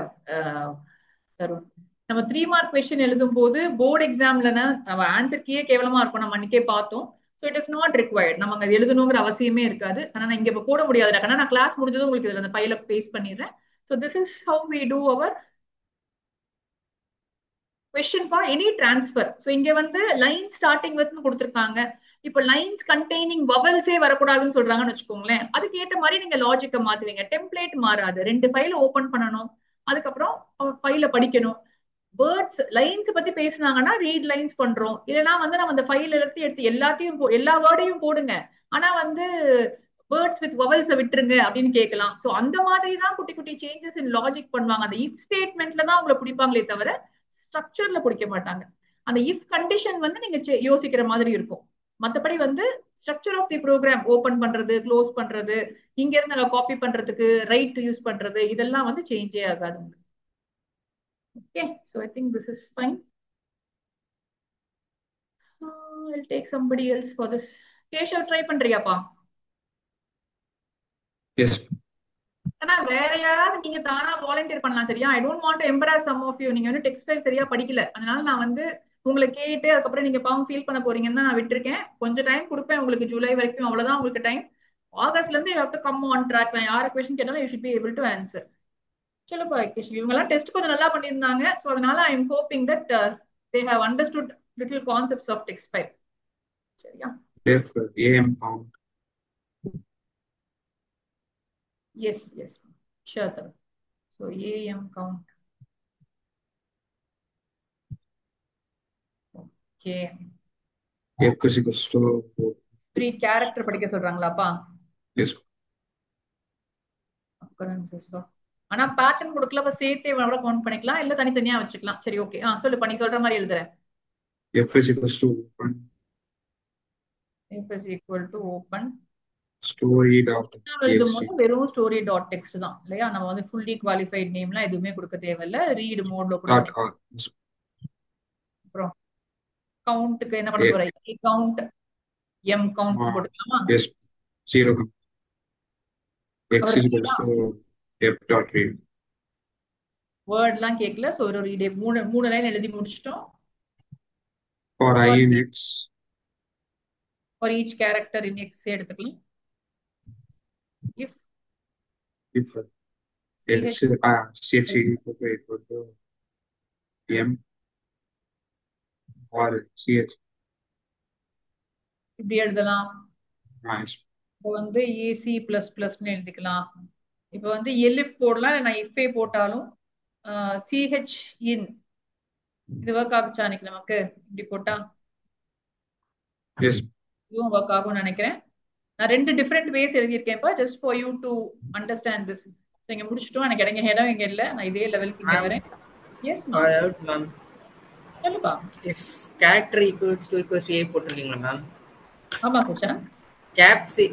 தருண். நம்ம 3 மார்க் கொஸ்டின் எழுதும் போது போர்டு எக்ஸாம்ல நம்ம ஆன்சர் கீயே கேவலமா இருக்கும், நம்ம அன்னைக்கே பார்த்தோம். So it is not required. நம்ம அங்க எழுதணுங்கிற அவசியமே இருக்காது. ஆனா நான் இங்க இப்ப போட முடியாது. ஆனா நான் கிளாஸ் முடிஞ்சதும் உங்களுக்கு இதுல அந்த ஃபைல பேஸ்ட் பண்ணிடுறேன். So this is how we do our question for any transfer. So இங்க வந்து line starting with கொடுத்திருக்காங்க. இப்போ lines containing vowels வரக்கூடாதுன்னு சொல்றாங்கன்னு வச்சுக்கோங்களேன். அதுக்கு ஏத்த மாதிரி நீங்க லாஜிக்க மாத்துவீங்க. டெம்ப்ளேட் மாறாது. 2 ஃபைல ஓபன் பண்ணணும், அதுக்கப்புறம் ஃபைல படிக்கணும். வேர்ட்ஸ் லைன்ஸ் பத்தி பேசினாங்கன்னா ரீட் லைன்ஸ் பண்றோம். இல்லைன்னா வந்து நம்ம அந்த ஃபைல் எடுத்து எல்லாத்தையும் எல்லா வேர்டையும் போடுங்க, ஆனா வந்து வேர்ட்ஸ் வித் வவல்ஸை விட்டுருங்க அப்படின்னு கேட்கலாம். ஸோ அந்த மாதிரி தான் குட்டி குட்டி சேஞ்சஸ் இன் லாஜிக் பண்ணுவாங்க. அந்த இஃப் ஸ்டேட்மெண்ட்ல தான் உங்களை பிடிப்பாங்களே தவிர ஸ்ட்ரக்சர்ல பிடிக்க மாட்டாங்க. அந்த இஃப் கண்டிஷன் வந்து நீங்க யோசிக்கிற மாதிரி இருக்கும். மற்றபடி வந்து structure of the program open பண்றது, க்ளோஸ் பண்றது, இங்க இருந்து நாங்க காப்பி பண்றதுக்கு ரைட் யூஸ் பண்றது, இதெல்லாம் வந்து சேஞ்சே ஆகாது. Okay, so I think this is fine. I'll take somebody else for this. Keshav, try பண்றியாப்பா? Yes. ஆனா வேற யாராவது நீங்க தானா வாலண்டியர் பண்ணலாம், சரியா? I don't want to embarrass some of you. நீங்க வந்து டெக்ஸ்ட் ஃபைல் சரியா படிக்கல, அதனால நான் வந்து உங்களை கேட்டு அதுக்கப்புறம் நீங்க பாவம் ஃபீல் பண்ண போறீங்கன்னு தான் நான் விட்டுருக்கேன். கொஞ்சம் டைம் கொடுப்பேன் உங்களுக்கு, ஜூலை வரைக்கும், அவ்வளவுதான் உங்களுக்கு டைம். ஆகஸ்ட்ல இருந்து you have to come on track. நான் யார கொஸ்டின் கேட்டாலும் you should be able to answer. சொல்லுப்பா கேஷ். இவங்க எல்லாம் டெஸ்ட் கொஞ்சம் நல்லா பண்ணியிருந்தாங்க. ஸோ அதனால I am hoping that they have understood little concepts of text file. சரியா? If AM count. Yes, yes, sure. So AM count. Okay. F is equals to 3 character படிக்க சொல்றாங்களாப்பா? yes. Occurrences. ஆனா pattern கொடுக்கல, அப்ப சேர்த்தே கூட count பண்ணிக்கலாம், இல்ல தனித்தனியா வச்சுக்கலாம். சரி ஓகே. சொல்லு பண்ணி சொல்ற மாதிரி எழுதுறேன். F is equals to open. F is equal to open Story dot எழுதும் txt. போது வெறும் ஸ்டோரி டாட் டெக்ஸ்ட் தான் இல்லையா? நம்ம வந்து ஃபுல்லி குவாலிஃபைட் நேம்லாம் எதுவுமே கொடுக்க தேவையில்ல. ரீட் மோட்ல கூட Dot R. அப்புறம் கவுண்ட்க்கு என்ன பண்ண போறேன்? ஏ கவுண்ட், எம் கவுண்ட் போட்டுக்கலாமா? Yes. 0. X is equals to F dot read. வேர்ட்லாம் கேட்கல. சோ ஒரு ரீட் மூணு லைன் எழுதி முடிச்சிட்டோம். For I in X. For each character in X எடுத்துக்கலாம். If if CH CH equal to M or CH. இப்படி எழுதலாம். Nice. இப்போ வந்து ஏசி பிளஸ் பிளஸ்ன்னு எழுதிக்கலாம். இப்போ வந்து எலிஃப் போடலாம், இல்லை நான் இஃபே போட்டாலும் சிஹெச் இன் இது ஒர்க் ஆகுச்சா அன்னைக்கு நமக்கு இப்படி போட்டா Yes. இதுவும் ஒர்க் ஆகும்னு நினைக்கிறேன். நான் 2 டிஃப்ரெண்ட் வேஸ் எழுதியிருக்கேன்ப்பா, just for you to understand this. இங்க முடிச்சிட்டோம், எனக்கு இறங்க இடம் இங்க இல்ல, நான் இதே லெவலுக்கு இங்க Ma'am, வரேன். Yes or ma'am, out, ma'am. சொல்லுப்பா. If character equals to A போட்டிருக்கீங்களா மேம்? ஆமா Kusha.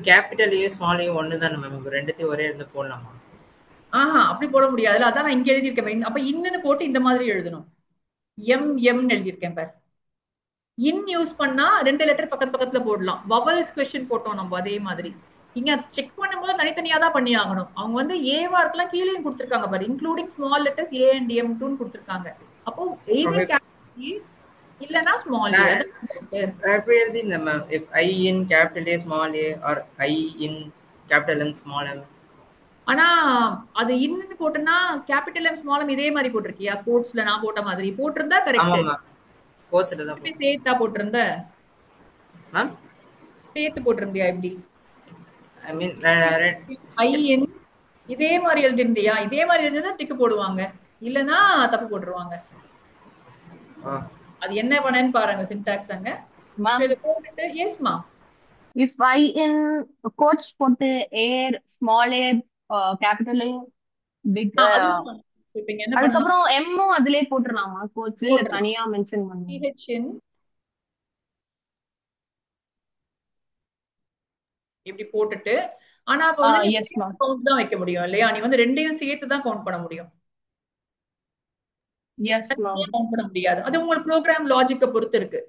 Capital A small A ஒன்று தானே மேம், இப்போ ரெண்டுத்தையும் ஒரே இடத்துல போடலாமா? ஆஹா, அப்படி போட முடியாதுல்ல, அதான் நான் இங்க எழுதியிருக்கேன். அப்ப இன்னுன்னு போட்டு இந்த மாதிரி எழுதணும். எம் எழுதியிருக்கேன் பார். இன் யூஸ் பண்ணா 2 லெட்டர் பக்கத்து பக்கத்துல போடலாம். வவல்ஸ் கொஸ்டின் போட்டோம் நம்ம அதே மாதிரி. இங்க செக் பண்ணும்போது தனித்தனியா தான் பண்ணி ஆகணும். அவங்க வந்து ஏவா இருக்கலாம், கீழேயும் கொடுத்திருக்காங்க பாரு, including small letters A and M டூன்னு கொடுத்திருக்காங்க. அப்போ எய்தர் கேபிட்டல் ஏ இல்லனா ஸ்மால் ஏ. எப்படி எழுதிருந்தேன் ma'am? If I in capital A small A or I in capital M small M. ஆனா அது இன்னுன்னு போட்டனா கேபிட்டல் எம் ஸ்மால் எம் இதே மாதிரி போட்டிருக்கியா? கோட்ஸ்ல நான் போட்ட மாதிரி போட்டிருந்தா கரெக்ட். ஆமா மேம், கோட்ஸ்ல தான் போட்டேன். சேர்த்தா போட்டிருந்த மேம்? சேர்த்து போட்டிருந்தியா இப்படி? ஐ மீன் ஐ இன் இதே மாதிரி எழுதிருந்தியா? இதே மாதிரி எழுதினா டிக்கு போடுவாங்க, இல்லனா தப்பு போட்டுருவாங்க. அது என்ன பண்ணேன்னு பாருங்க சின்டாக்ஸ் அங்க. இத போட்டுட்டு எஸ் மா. If I in quotes போட்டு A small a capital A big இப்ப என்ன அதுக்கப்புறம் M அதிலே போட்டுறலாமா கோட்ஸ் இல்ல தனியா மென்ஷன் பண்ணணும்? CH இன் இப்படி போட்டுட்டு, ஆனா அப்ப வந்து yes ma'am. கவுண்ட் தான் வைக்க முடியும் இல்லையா? நீ வந்து ரெண்டையும் சேர்த்து தான் கவுண்ட் பண்ண முடியும். yes ma'am. கவுண்ட் பண்ண முடியாது. அது உங்க ப்ரோக்ராம் லாஜிக்க பொறுத்து இருக்கு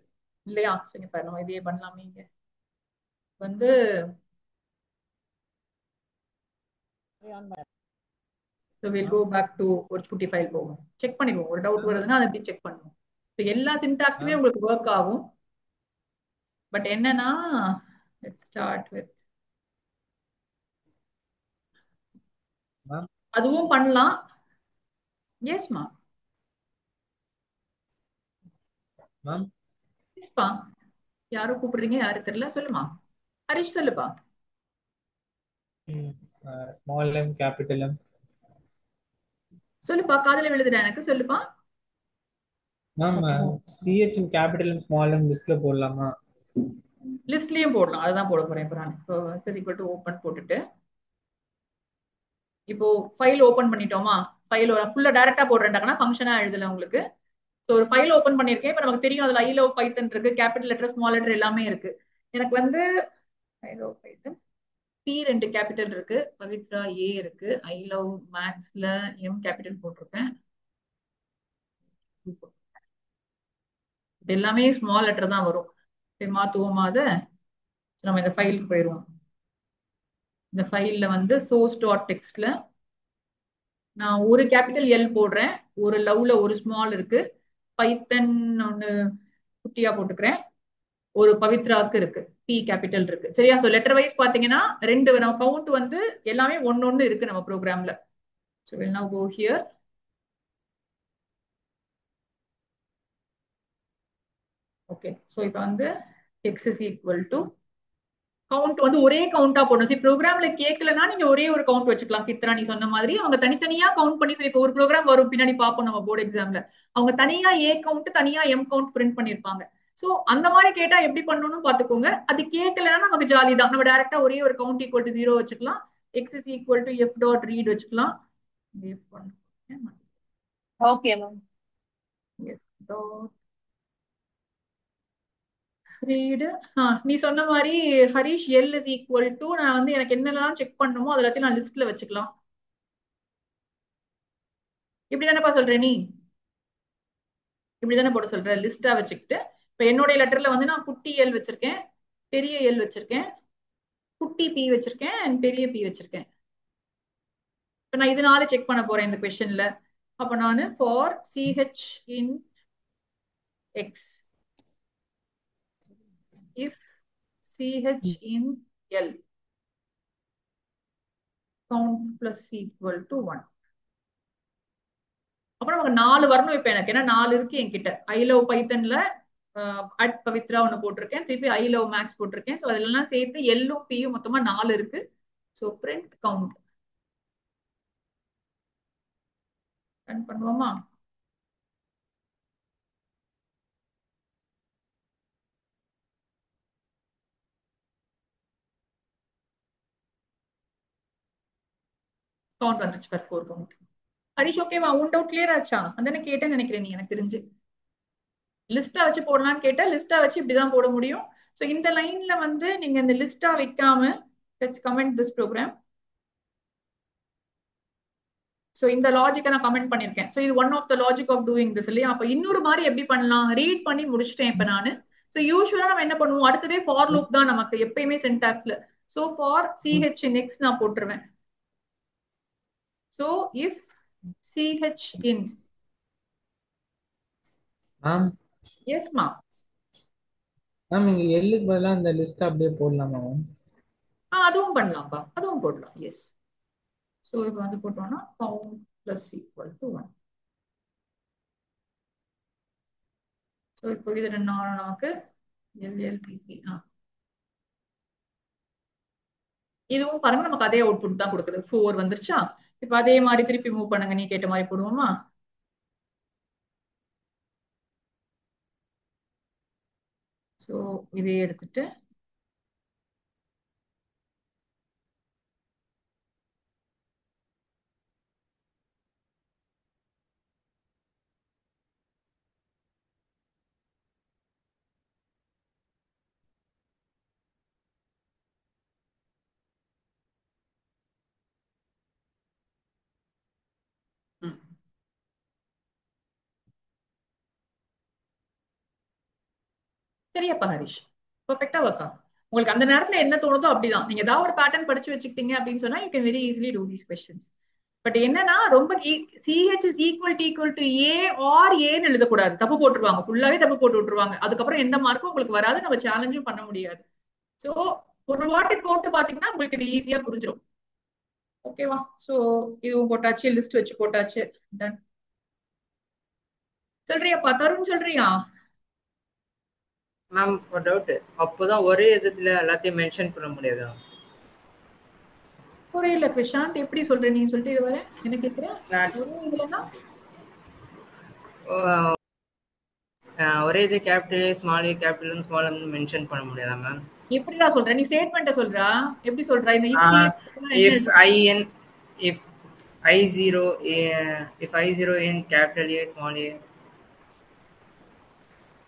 இல்லையா? சரி பாருங்க, இதே பண்ணலாமே. இங்க வந்து so we'll go back to ஒரு குட்டி ஃபைல் போவோம், செக் பண்ணிடுவோம். ஒரு டவுட் வருதுன்னா அதை எப்படி செக் பண்ணுவோம். எல்லா சின்டாக்ஸுமே உங்களுக்கு ஒர்க் ஆகும். பட் என்னன்னா let's start with அதுவும் பண்ணலாம். எஸ் மா. மேம் எஸ்பா. யாரும் கூப்பிடுறீங்க, யாரு தெரியல, சொல்லுமா. ஹரிஷ் சொல்லுப்பா. ஸ்மால் எம் கேபிட்டல் எம் சொல்லுப்பா, காதுல விழுதுடா எனக்கு, சொல்லுப்பா. மேம் சிஹெச் இன் கேபிட்டல் எம் ஸ்மால் எம் லிஸ்ட்ல போடலாமா? லிஸ்ட்லயும் போடலாம், அதுதான் போட போறேன். இப்போ நான் இப்போ ஓபன் போட்டுட்டு இப்போ ஃபைல் ஓபன் பண்ணிட்டோமா? ஃபைல் ஃபுல்லா டைரக்டா போடுறேன்டாங்கன்னா ஃபங்க்ஷனா எழுதல உங்களுக்கு. ஸோ ஒரு ஃபைல் ஓபன் பண்ணியிருக்கேன். இப்போ நமக்கு தெரியும் அதுல ஐ லவ் பைத்தன் இருக்கு, கேபிட்டல் லெட்டர் ஸ்மால் லெட்டர் எல்லாமே இருக்கு. எனக்கு வந்து I love Python P 2 capital இருக்கு, பவித்ரா ஏ இருக்கு, ஐ லவ் மேத்ஸ்ல எம் கேபிட்டல் போட்டிருக்கேன். எல்லாமே ஸ்மால் லெட்டர் தான் வரும். மாத்துவோமா அதை? நம்ம இந்த ஃபைலுக்கு போயிடுவோம். இந்த ஃபைல்ல வந்து சோர்ஸ் டாட் டெக்ஸ்ட்ல நான் ஒரு கேபிட்டல் எல் போடுறேன், ஒரு லவ்ல ஒரு ஸ்மால் இருக்கு, பைத்தன் ஒன்னு குட்டியா போட்டுக்கிறேன், ஒரு பவித்ராக்கு இருக்கு, பி கேபிட்டல் இருக்கு. சரியா? சோ லெட்டர் வைஸ் பாத்தீங்கன்னா ரெண்டு நம்ம கவுண்ட் வந்து எல்லாமே ஒன்னு இருக்கு நம்ம ப்ரோக்ராம்ல. So we'll now go here. Okay, so இப்போ வந்து x is equal to count வந்து ஒரே கவுண்டா போடணும். சரி, ப்ரோக்ராம்ல கேட்கலன்னா நீங்க ஒரே ஒரு கவுண்ட் வச்சுக்கலாம். கித்ரா நீ சொன்ன மாதிரி அவங்க தனித்தனியா கவுண்ட் பண்ணி, சரி இப்போ ஒரு ப்ரோக்ராம் வரும் பின்னாடி பார்ப்போம் நம்ம போர்டு எக்ஸாம்ல, அவங்க தனியா ஏ கவுண்ட் தனியா எம் கவுண்ட் பிரிண்ட் பண்ணிருப்பாங்க. சோ அந்த மாதிரி கேட்டா எப்படி பண்ணணும்னு பாத்துக்கோங்க. அது கேட்கலன்னா நமக்கு ஜாலி தான், நம்ம டைரக்டா ஒரே ஒரு கவுண்ட் ஈக்குவல் டு 0 வச்சுக்கலாம். x is equal to f dot read வச்சுக்கலாம். Okay ma'am. f dot read. நீ சொன்ன மாதிரி Harish L is equal to நான் வந்து எனக்கு என்னெல்லாம் செக் பண்ணணுமோ அது எல்லாத்தையும் நான் லிஸ்ட்ல வச்சுக்கலாம். இப்படிதானப்பா சொல்ற நீ? இப்படிதானே போட சொல்ற? லிஸ்டா வச்சுக்கிட்டு இப்ப என்னுடைய லெட்டர்ல வந்து நான் குட்டி எல் வச்சிருக்கேன், பெரிய எல் வச்சிருக்கேன், குட்டி பி வச்சிருக்கேன், பெரிய பி வச்சிருக்கேன். இப்ப நான் இதனால செக் பண்ண போறேன் இந்த கொஸ்டின்ல. அப்ப நானு for CH in X if ch in l count plus equal to 1. அப்புறம் நமக்கு 4 வரணும் இப்ப எனக்கு, ஏன்னா 4 இருக்கு என்கிட்ட. ஐ லவ் பைத்தன்ல அட் பவித்ரா ஒண்ணு போட்டிருக்கேன், திருப்பி ஐ லவ் மேக்ஸ் போட்டிருக்கேன். ஸோ அதெல்லாம் சேர்த்து எல்லும் பியும் மொத்தமா 4 இருக்கு. ஸோ பிரிண்ட் கவுண்ட் ரன் பண்ணுவோமா? கவுண்ட் வந்துச்சு பர் 4 கவுண்ட். ஹரிஷ் ஓகேவா? உன் டவுட் கிளியர் ஆச்சா? அந்த கேட்டேன்னு நினைக்கிறேன் நீ, எனக்கு தெரிஞ்சு லிஸ்டா வச்சு போடலான்னு கேட்ட. லிஸ்டா வச்சு இப்படிதான் போட முடியும். ஸோ இந்த லைன்ல வந்து நீங்க இந்த லிஸ்டா வைக்காம let's comment this program. So இந்த லாஜிக்கை நான் கமெண்ட் பண்ணிருக்கேன். ஸோ இது one of the logic of doing this இல்லையா? அப்ப இன்னொரு மாதிரி எப்படி பண்ணலாம்? ரீட் பண்ணி முடிச்சிட்டேன் இப்ப நானு. ஸோ யூஸ்வலா நம்ம என்ன பண்ணுவோம், அடுத்ததே ஃபார் லூப் தான் நமக்கு எப்பயுமே சின்டாக்ஸ்ல. ஸோ ஃபார் சிஹெச் நெக்ஸ்ட் நான் போட்டுருவேன். So if CH in ma'am yes மா மேம் இங்க எல்லுக்கு பதிலா அந்த லிஸ்ட் அப்படியே போடலாமா மேம்? அதுவும் பண்ணலாம்ப்பா, அதுவும் போடலாம். எஸ். ஸோ இப்போ வந்து போட்டோம்னா count plus equal to 1. So இப்போ இது ரெண்டு நமக்கு எல்எல்பிபி. இதுவும் பாருங்க நமக்கு அதே அவுட்புட் தான் கொடுக்குது. 4 வந்துருச்சா? இப்போ அதே மாதிரி திருப்பி மூவ் பண்ணுங்க, நீ கேட்ட மாதிரி போடுவோமா? ஸோ இதே எடுத்துட்டு சரியாப்பா ஹரிஷ், பர்ஃபெக்டா ஒர்க் ஆகும். உங்களுக்கு அந்த நேரத்துல என்ன தோணுதோ அப்படிதான். நீங்க ஏதாவது ஒரு பேட்டர்ன் படிச்சு வச்சுக்கிட்டீங்க அப்படின்னு சொன்னா you can very easily do these questions. But என்னன்னா ரொம்ப ch is equal to a r ஏன்னு எழுதக்கூடாது. தப்பு போட்டுருவாங்க, ஃபுல்லாவே தப்பு போட்டு விட்டுருவாங்க. அதுக்கப்புறம் எந்த மார்க்கும் உங்களுக்கு வராது, நம்ம சேலஞ்சும் பண்ண முடியாது. ஸோ ஒரு வாட்டி போட்டு பாத்தீங்கன்னா உங்களுக்கு இது ஈஸியா புரிஞ்சிடும். ஓகேவா? ஸோ இதுவும் போட்டாச்சு, லிஸ்ட் வச்சு போட்டாச்சு. டன். சொல்றியாப்பா தருண்? சொல்றியா மேம்? ஒரு டவுட், அப்போதான் ஒரே இதுல எல்லாத்தையும் மென்ஷன் பண்ண முடியாதா? புரியல கிருஷாந்த், எப்படி சொல்ற நீ? சொல்லிட்டு வர என்ன கேக்குறேன். ஒரே இதுலன்னா ஒரே இது capital A small A capital small mention பண்ண முடியாதா மேம்? எப்படிடா சொல்ற நீ? ஸ்டேட்மெண்ட்ட சொல்றா? எப்படி சொல்ற? இந்த if I in if I0 if I0 in capital A small a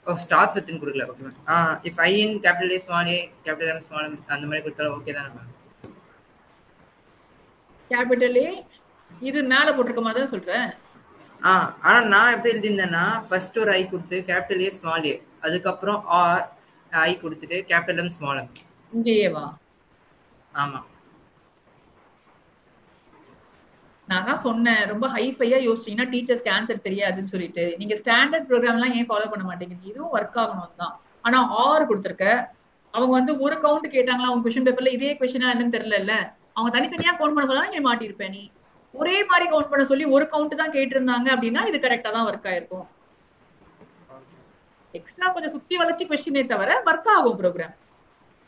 start செட்னு கொடுக்கல. Okay ma'am. if I in capital A small a capital M small m அந்த மாதிரி கொடுத்தாலும் ஓகே தானே மேம்? கேபிட்டல் ஏ இது மேல போட்டிருக்க மாதிரி தான் சொல்றேன். ஆனா நான் எப்படி எழுதிருந்தேன்னா ஃபர்ஸ்ட் ஒரு ஐ கொடுத்து கேபிட்டல் ஏ ஸ்மால் ஏ, அதுக்கப்புறம் ஆர் ஐ கொடுத்துட்டு கேபிட்டல் எம் ஸ்மால் எம். இங்கேயேவா? ஆமா, நான் தான் சொன்னேன் ரொம்ப ஹைஃபையா யோசிச்சீங்கன்னா டீச்சர்ஸ்க்கு ஆன்சர் தெரியாதுன்னு சொல்லிட்டு. நீங்க ஸ்டாண்டர்ட் ப்ரோக்ராம்லாம் ஏன் ஃபாலோ பண்ண மாட்டேங்குது? இதுவும் ஒர்க் ஆகணும் தான். ஆனா ஆர் கொடுத்துருக்க, அவங்க வந்து ஒரு கவுண்ட் கேட்டாங்களா அவங்க கொஸ்டின் பேப்பர்ல, இதே கொஸ்டினா என்னன்னு தெரியல. அவங்க தனித்தனியா கவுண்ட் பண்ண சொல்லலாம், நீ மாட்டிருப்பேன். நீ ஒரே மாதிரி கவுண்ட் பண்ண சொல்லி ஒரு கவுண்ட் தான் கேட்டிருந்தாங்க அப்படின்னா இது கரெக்டா தான் ஒர்க் ஆயிருக்கும். எக்ஸ்ட்ரா கொஞ்சம் சுத்தி வளைச்சு கொஸ்டினே தவிர ஒர்க் ஆகும் ப்ரோக்ராம்.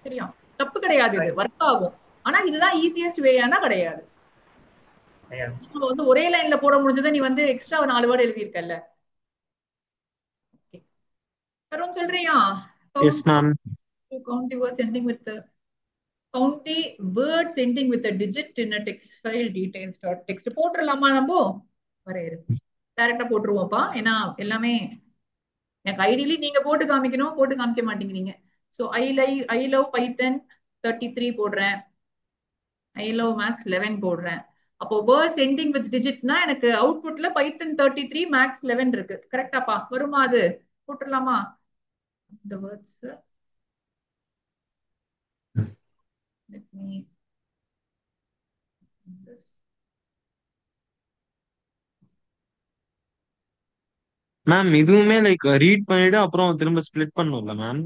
சரியா? தப்பு கிடையாது, இது ஒர்க் ஆகும். ஆனா இதுதான் ஈஸியஸ்ட் வேயானா கிடையாது. நம்ம வந்து ஒரே லைன்ல போட முடிஞ்சதை நீ வந்து எக்ஸ்ட்ரா 4 வேர்டு எழுதியிருக்கல்ல. தருண் சொல்றியா? Yes ma'am. count the words ending with the count the words ending with a digit in a text file details.txt போட்டுடலாமா? நம்ம வரையறு டைரக்டா போட்டுருவோம்ப்பா. ஏன்னா எல்லாமே எனக்கு ஐடியலி நீங்க போட்டு காமிக்கணும், போட்டு காமிக்க மாட்டேங்கிறீங்க. ஸோ ஐ லவ் பைத்தன் 33 போடுறேன், ஐ லவ் மேக்ஸ் 11 போடுறேன். அப்போ வேர்ட்ஸ் எண்டிங் வித் டிஜிட்னா எனக்கு அவுட்புட்ல பைத்தன் 33 மேக்ஸ் 11 இருக்கு. கரெக்டாப்பா? வருமா? அது போட்டுடலாமா? இந்த words let me this. Ma'am இதுவுமே லைக் ரீட் பண்ணிட்டு அப்புறம் திரும்ப ஸ்ப்ளிட் பண்ணணும்ல மேம்?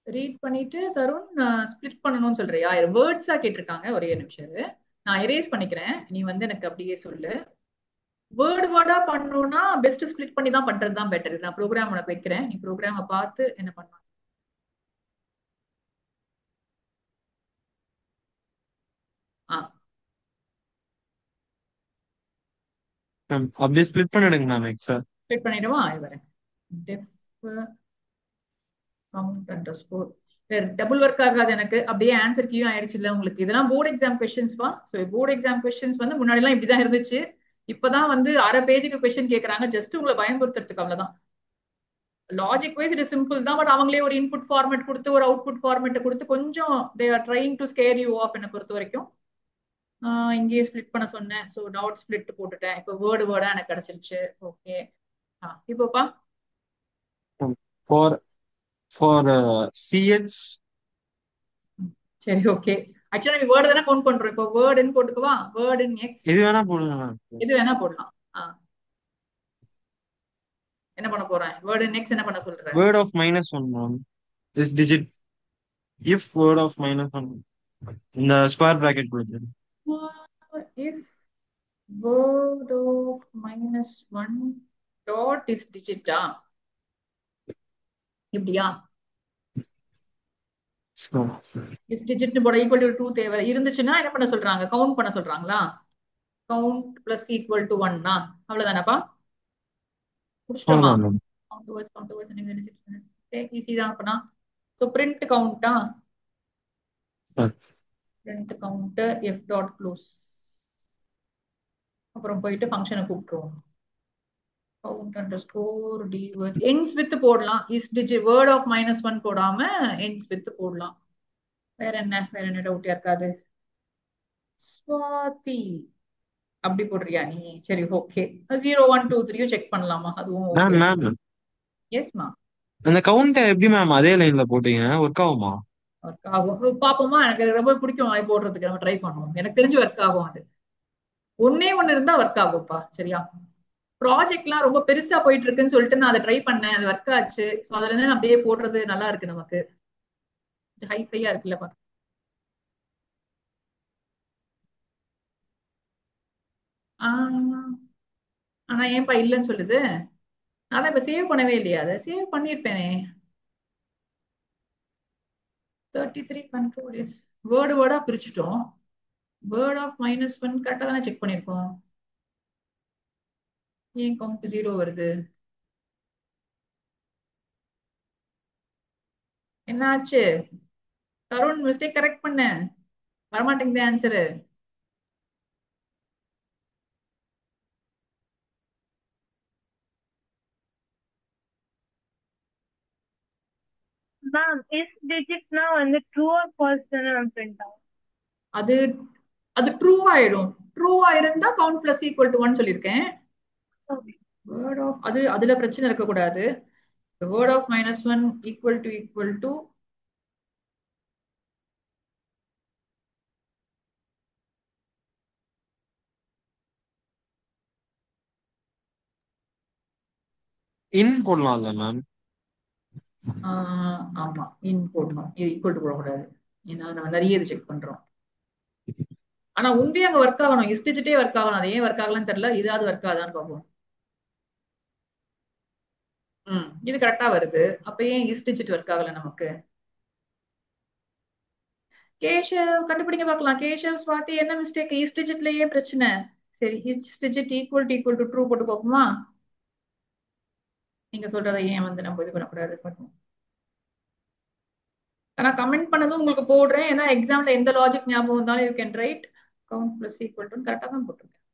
ரீட் பண்ணிட்டு தருண் ஸ்ப்ளிட் பண்ணணும்னு சொல்றியா? வேர்ட்ஸா கேட்டிருக்காங்க, ஒரே நிமிஷம். நான் எரேஸ் பண்ணிக்கிறேன், நீ வந்து எனக்கு அப்படியே சொல்லு. வேர்டா பண்ணணும்னா பெஸ்ட் ஸ்பிளிட் பண்ணி தான் பண்றது தான் பெட்டர். நான் ப்ரோக்ராம் உனக்கு வைக்கிறேன், நீ ப்ரோக்ராம பார்த்து என்ன பண்ணலாம். ஆ மேம் அப்படியே ஸ்ப்ளிட் பண்ணிடுங்க மேம் எக்ஸா. ஸ்பிளிட் பண்ணிடுவா. வரேன். Def count under score double work ஆகாது எனக்கு. அப்படியே ஆன்சர் கீயும் ஆயிடுச்சு இல்ல உங்களுக்கு. இதெல்லாம் போர்டு எக்ஸாம் கொஸ்டின்ஸ் பா. ஸோ போர்டு எக்ஸாம் கொஸ்டின்ஸ் வந்து முன்னாடி எல்லாம் இப்படிதான் இருந்துச்சு. இப்பதான் வந்து அரை பேஜுக்கு கொஸ்டின் கேக்குறாங்க, ஜஸ்ட் உங்களை பயன்படுத்துறதுக்கு, அவ்வளவுதான். லாஜிக் வைஸ் இது சிம்பிள் தான், பட் அவங்களே ஒரு இன்புட் ஃபார்மேட் கொடுத்து ஒரு அவுட்புட் ஃபார்மேட் கொடுத்து கொஞ்சம் they are trying to scare you off என்ன பொறுத்த வரைக்கும். இங்கேயே ஸ்பிளிட் பண்ண சொன்னேன், ஸோ டாட் ஸ்பிளிட் போட்டுட்டேன். இப்போ வேர்டா எனக்கு கிடைச்சிருச்சு. ஓகே. இப்போப்பா ஃபார் ஃபார் சிஹெச். சரி ஓகே. ஆக்சுவலா நம்ம வேர்டு தானே கவுண்ட் பண்றோம். இப்போ வேர்டுன்னு போட்டுக்கவா, வேர்டு இன் எக்ஸ். இது வேணா போடுங்க மேம். இது வேணா போடலாம். என்ன பண்ண போறேன், வேர்டு இன் எக்ஸ் என்ன பண்ண சொல்றேன். Word of -1 ma'am is digit. If word of -1 இந்த ஸ்கொயர் பிராக்கெட் கொடுத்து. If word of -1 dot is டிஜிட்டா, இப்படியா? இஸ் டிஜிட் போட ஈக்குவல் டு 2 தேவை இருந்துச்சுன்னா என்ன பண்ண சொல்றாங்க, கவுண்ட் பண்ண சொல்றாங்களா. கவுண்ட் பிளஸ் ஈக்குவல் டு 1னா அவ்வளவுதானப்பா, முடிச்சிட்டோமா. ஈஸி தான் அப்பனா. ஸோ பிரிண்ட் கவுண்டா, print count F dot close, அப்புறம் போயிட்டு ஃபங்க்ஷனை கூப்பிட்டுருவோம். Count under score T word ends with போடலாம். இஸ் டிஜிட் வேர்ட் ஆஃப் -1 போடாம எண்ட்ஸ் வித் போடலாம். வேற என்ன டவுட் இருக்காது. ஸ்வாதி அப்படி போடுறியா நீ? சரி ஓகே. 0 1 2 3 செக் பண்ணலாமா, அதுவும் மேம் மேம் எஸ்மா. அந்த கவுண்ட் எப்படி மேம் அதே லைன்ல போட்டீங்க, ஒர்க் ஆகுமா? ஒர்க் ஆகும், பாப்போமா. எனக்கு ரொம்ப பிடிக்கும் வாய் போடுறதுக்கு, நம்ம ட்ரை பண்ணுவோம். எனக்கு தெரிஞ்சு ஒர்க் ஆகும். அது ஒன்னே ஒண்ணு இருந்தா ஒர்க் ஆகும்ப்பா, சரியா. ப்ராஜெக்ட்லாம் ரொம்ப பெருசா போயிட்டு இருக்குன்னு சொல்லிட்டு நான் அதை ட்ரை பண்ணேன், அது ஒர்க் ஆச்சு. ஸோ அதுல இருந்து அப்படியே போடுறது நல்லா இருக்கு, நமக்கு ஹைஃபையா இருக்குல்ல பாக்க. ஆனா ஏன்பா இல்லைன்னு சொல்லுது. நான் இப்ப சேவ் பண்ணவே இல்லையா, அதை சேவ் பண்ணிருப்பேனே. 33 கண்ட்ரோல் எஸ். வேர்டா பிரிச்சுட்டோம். வேர்ட் ஆஃப் -1 கரெக்டா தானே செக் பண்ணிருக்கோம். ஏன் கவுண்ட் 0 வருது, என்னாச்சு? தருண் மிஸ்டேக் கரெக்ட் பண்ண வரமாட்டேங்குது ஆன்சரு. மேம் இஸ் டிஜிட்னா வந்து ட்ரூ ஆர் ஃபால்ஸ் தானே மேம் பிரிண்ட் ஆகும். அது அது ட்ரூ ஆயிடும். ட்ரூவா இருந்தா கவுண்ட் பிளஸ் ஈக்குவல் டு 1 சொல்லியிருக்கேன். வேர்ட் ஆஃப் அது அதுல பிரச்சனை இருக்கக்கூடாது. Word of -1 equal to in போடலாம்ல மேம். ஆமா இன் போடணும், இது ஈக்குவல் டு போடக்கூடாது. ஏன்னா நம்ம நிறைய இது செக் பண்றோம். ஆனா உந்தே அங்க ஒர்க் ஆகணும், இஸ் டிஜிட்டே ஒர்க் ஆகணும். அது ஏன் ஒர்க் ஆகலன்னு தெரியல, இதாவது ஒர்க் ஆகுதான்னு பார்ப்போம். இது கரெக்டா வருது. அப்ப ஏன் இஸ் டிஜிட் ஒர்க் ஆகல நமக்கு? கேஷவ் கண்டுபிடிங்க பார்க்கலாம். கேஷவ் ஸ்வாதி என்ன மிஸ்டேக், இஸ் டிஜிட்லயே பிரச்சனை. சரி is digit equal to true போட்டு பார்ப்போமா. நீங்க சொல்றதை ஏன் வந்து நம்ம இது பண்ணக்கூடாது பண்ணுவோம். ஆனா கமெண்ட் பண்ணதும் உங்களுக்கு போடுறேன், ஏன்னா எக்ஸாம்ல எந்த லாஜிக் ஞாபகம் இருந்தாலும் you can write. Count plus equal to கரெக்டா தான் போட்டிருக்கேன்.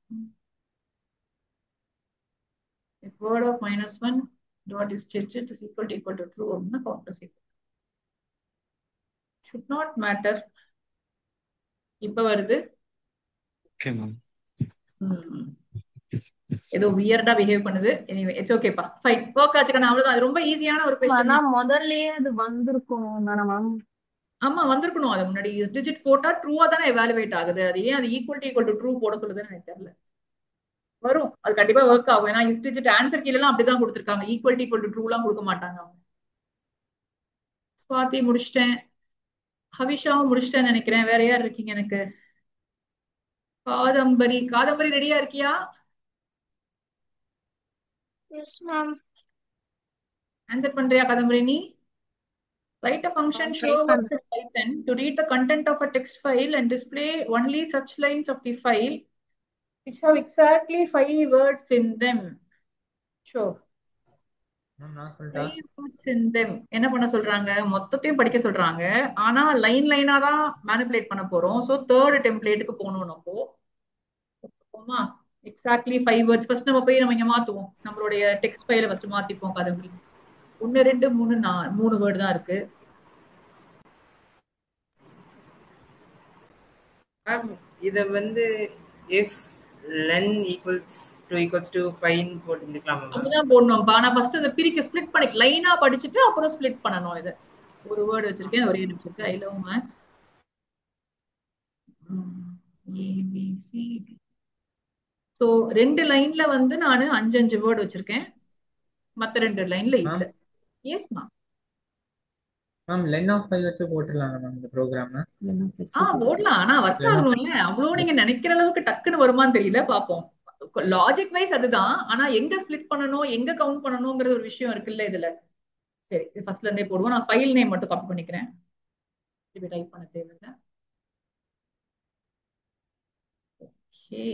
If word of -1 dot is digit is equal to true அப்படின்னா count plus equal. Should not matter. இப்ப வருது. Okay ma'am. ஏதோ வியர்டா பிஹேவ் பண்ணுது. எனிவே இட்ஸ் ஓகேப்பா, ஃபைன். ஒர்க் ஆச்சுக்கணும், அவ்வளவுதான். அது ரொம்ப ஈஸியான ஒரு ஆனா क्वेश्चन. முதல்லயே அது வந்திருக்கும் தானே மேம். ஆமா வந்திருக்கணும். அது முன்னாடி இஸ் டிஜிட் போட்டா ட்ரூவா தானே எவாலுவேட் ஆகுது. அது ஏன் அது ஈக்குவல் டு ட்ரூ போட சொல்லுதுன்னு எனக்கு தெரியல. வரும், அது கண்டிப்பா ஒர்க் ஆகும். ஏன்னா இஸ் டிஜிட் ஆன்சர் கீழ எல்லாம் அப்படிதான் கொடுத்திருக்காங்க, ஈக்குவல் டு ட்ரூ எல்லாம் கொடுக்க மாட்டாங்க அவங்க. ஸ்வாதி முடிச்சிட்டேன், ஹவிஷாவும் முடிச்சிட்டேன்னு நினைக்கிறேன். வேற யார் இருக்கீங்க எனக்கு? காதம்பரி காதம்பரி ரெடியா இருக்கியா? Yes, ma'am. ஆன்சர் பண்றியா காதம்பரி நீ? Write a function I'll try show பண்ண words in Python to read the content of a text file and display only such lines of the file which have exactly 5 words in them. Sure. Ma'am நான் சொல்லிட்டா? 5 words in them. என்ன பண்ண சொல்றாங்க? மொத்தத்தையும் படிக்க சொல்றாங்க. ஆனா லைன் லைனா தான் மேனிபுலேட் பண்ண போறோம். சோ தேர்ட் டெம்ப்ளேட்டுக்கு போகணும் நம்ம. போமா எக்ஸாக்ட்லி 5 words. ஃபர்ஸ்ட் நம்ம போய் நம்ம இங்க மாத்துவோம். நம்மளுடைய டெக்ஸ்ட் ஃபைல ஃபர்ஸ்ட் மாத்திப்போம் காதம்பரி. 1 2 3 4 3 வேர்டு தான் இருக்கு. மேம் இத வந்து if len equals to equals to 5 போட்டு முடிக்கலாமா மேம்? அப்படிதான் போடணும். ஆனா ஃபர்ஸ்ட் அதை பிரிக்க ஸ்பிளிட் பண்ணி லைனா படிச்சுட்டு அப்புறம் ஸ்பிளிட் பண்ணணும். இது ஒரு வேர்டு வச்சிருக்கேன், ஒரே நிமிஷம் இருக்கு. I love maths ABCD. So 2 லைன்ல வந்து நான் 5 வேர்டு வச்சிருக்கேன், மத்த 2 லைன்ல இல்ல. மேம் எஸ்மா மேம் லென் ஆஃப் 5 வச்சு போட்டுடலாங்க மேம் இந்த ப்ரோக்ராம். போடலாம். ஆனா ஒர்க் லென் ஆஃப் ஆகணும்ல. அவ்வளவு நீங்க நினைக்கிற அளவுக்கு டக்குன்னு வருமான்னு தெரியல, பாப்போம். லாஜிக் வைஸ் அதுதான். ஆனா எங்க ஸ்பிளிட் பண்ணணும், எங்க கவுண்ட் பண்ணணுங்கிறது ஒரு விஷயம் இருக்குல்ல இதுல. சரி, இது ஃபர்ஸ்ட்ல இருந்தே போடுவோம். நான் ஃபைல் நேம் மட்டும் காப்பி பண்ணிக்கிறேன், இப்படி டைப் பண்ண தேவையில்லை. ஓகே,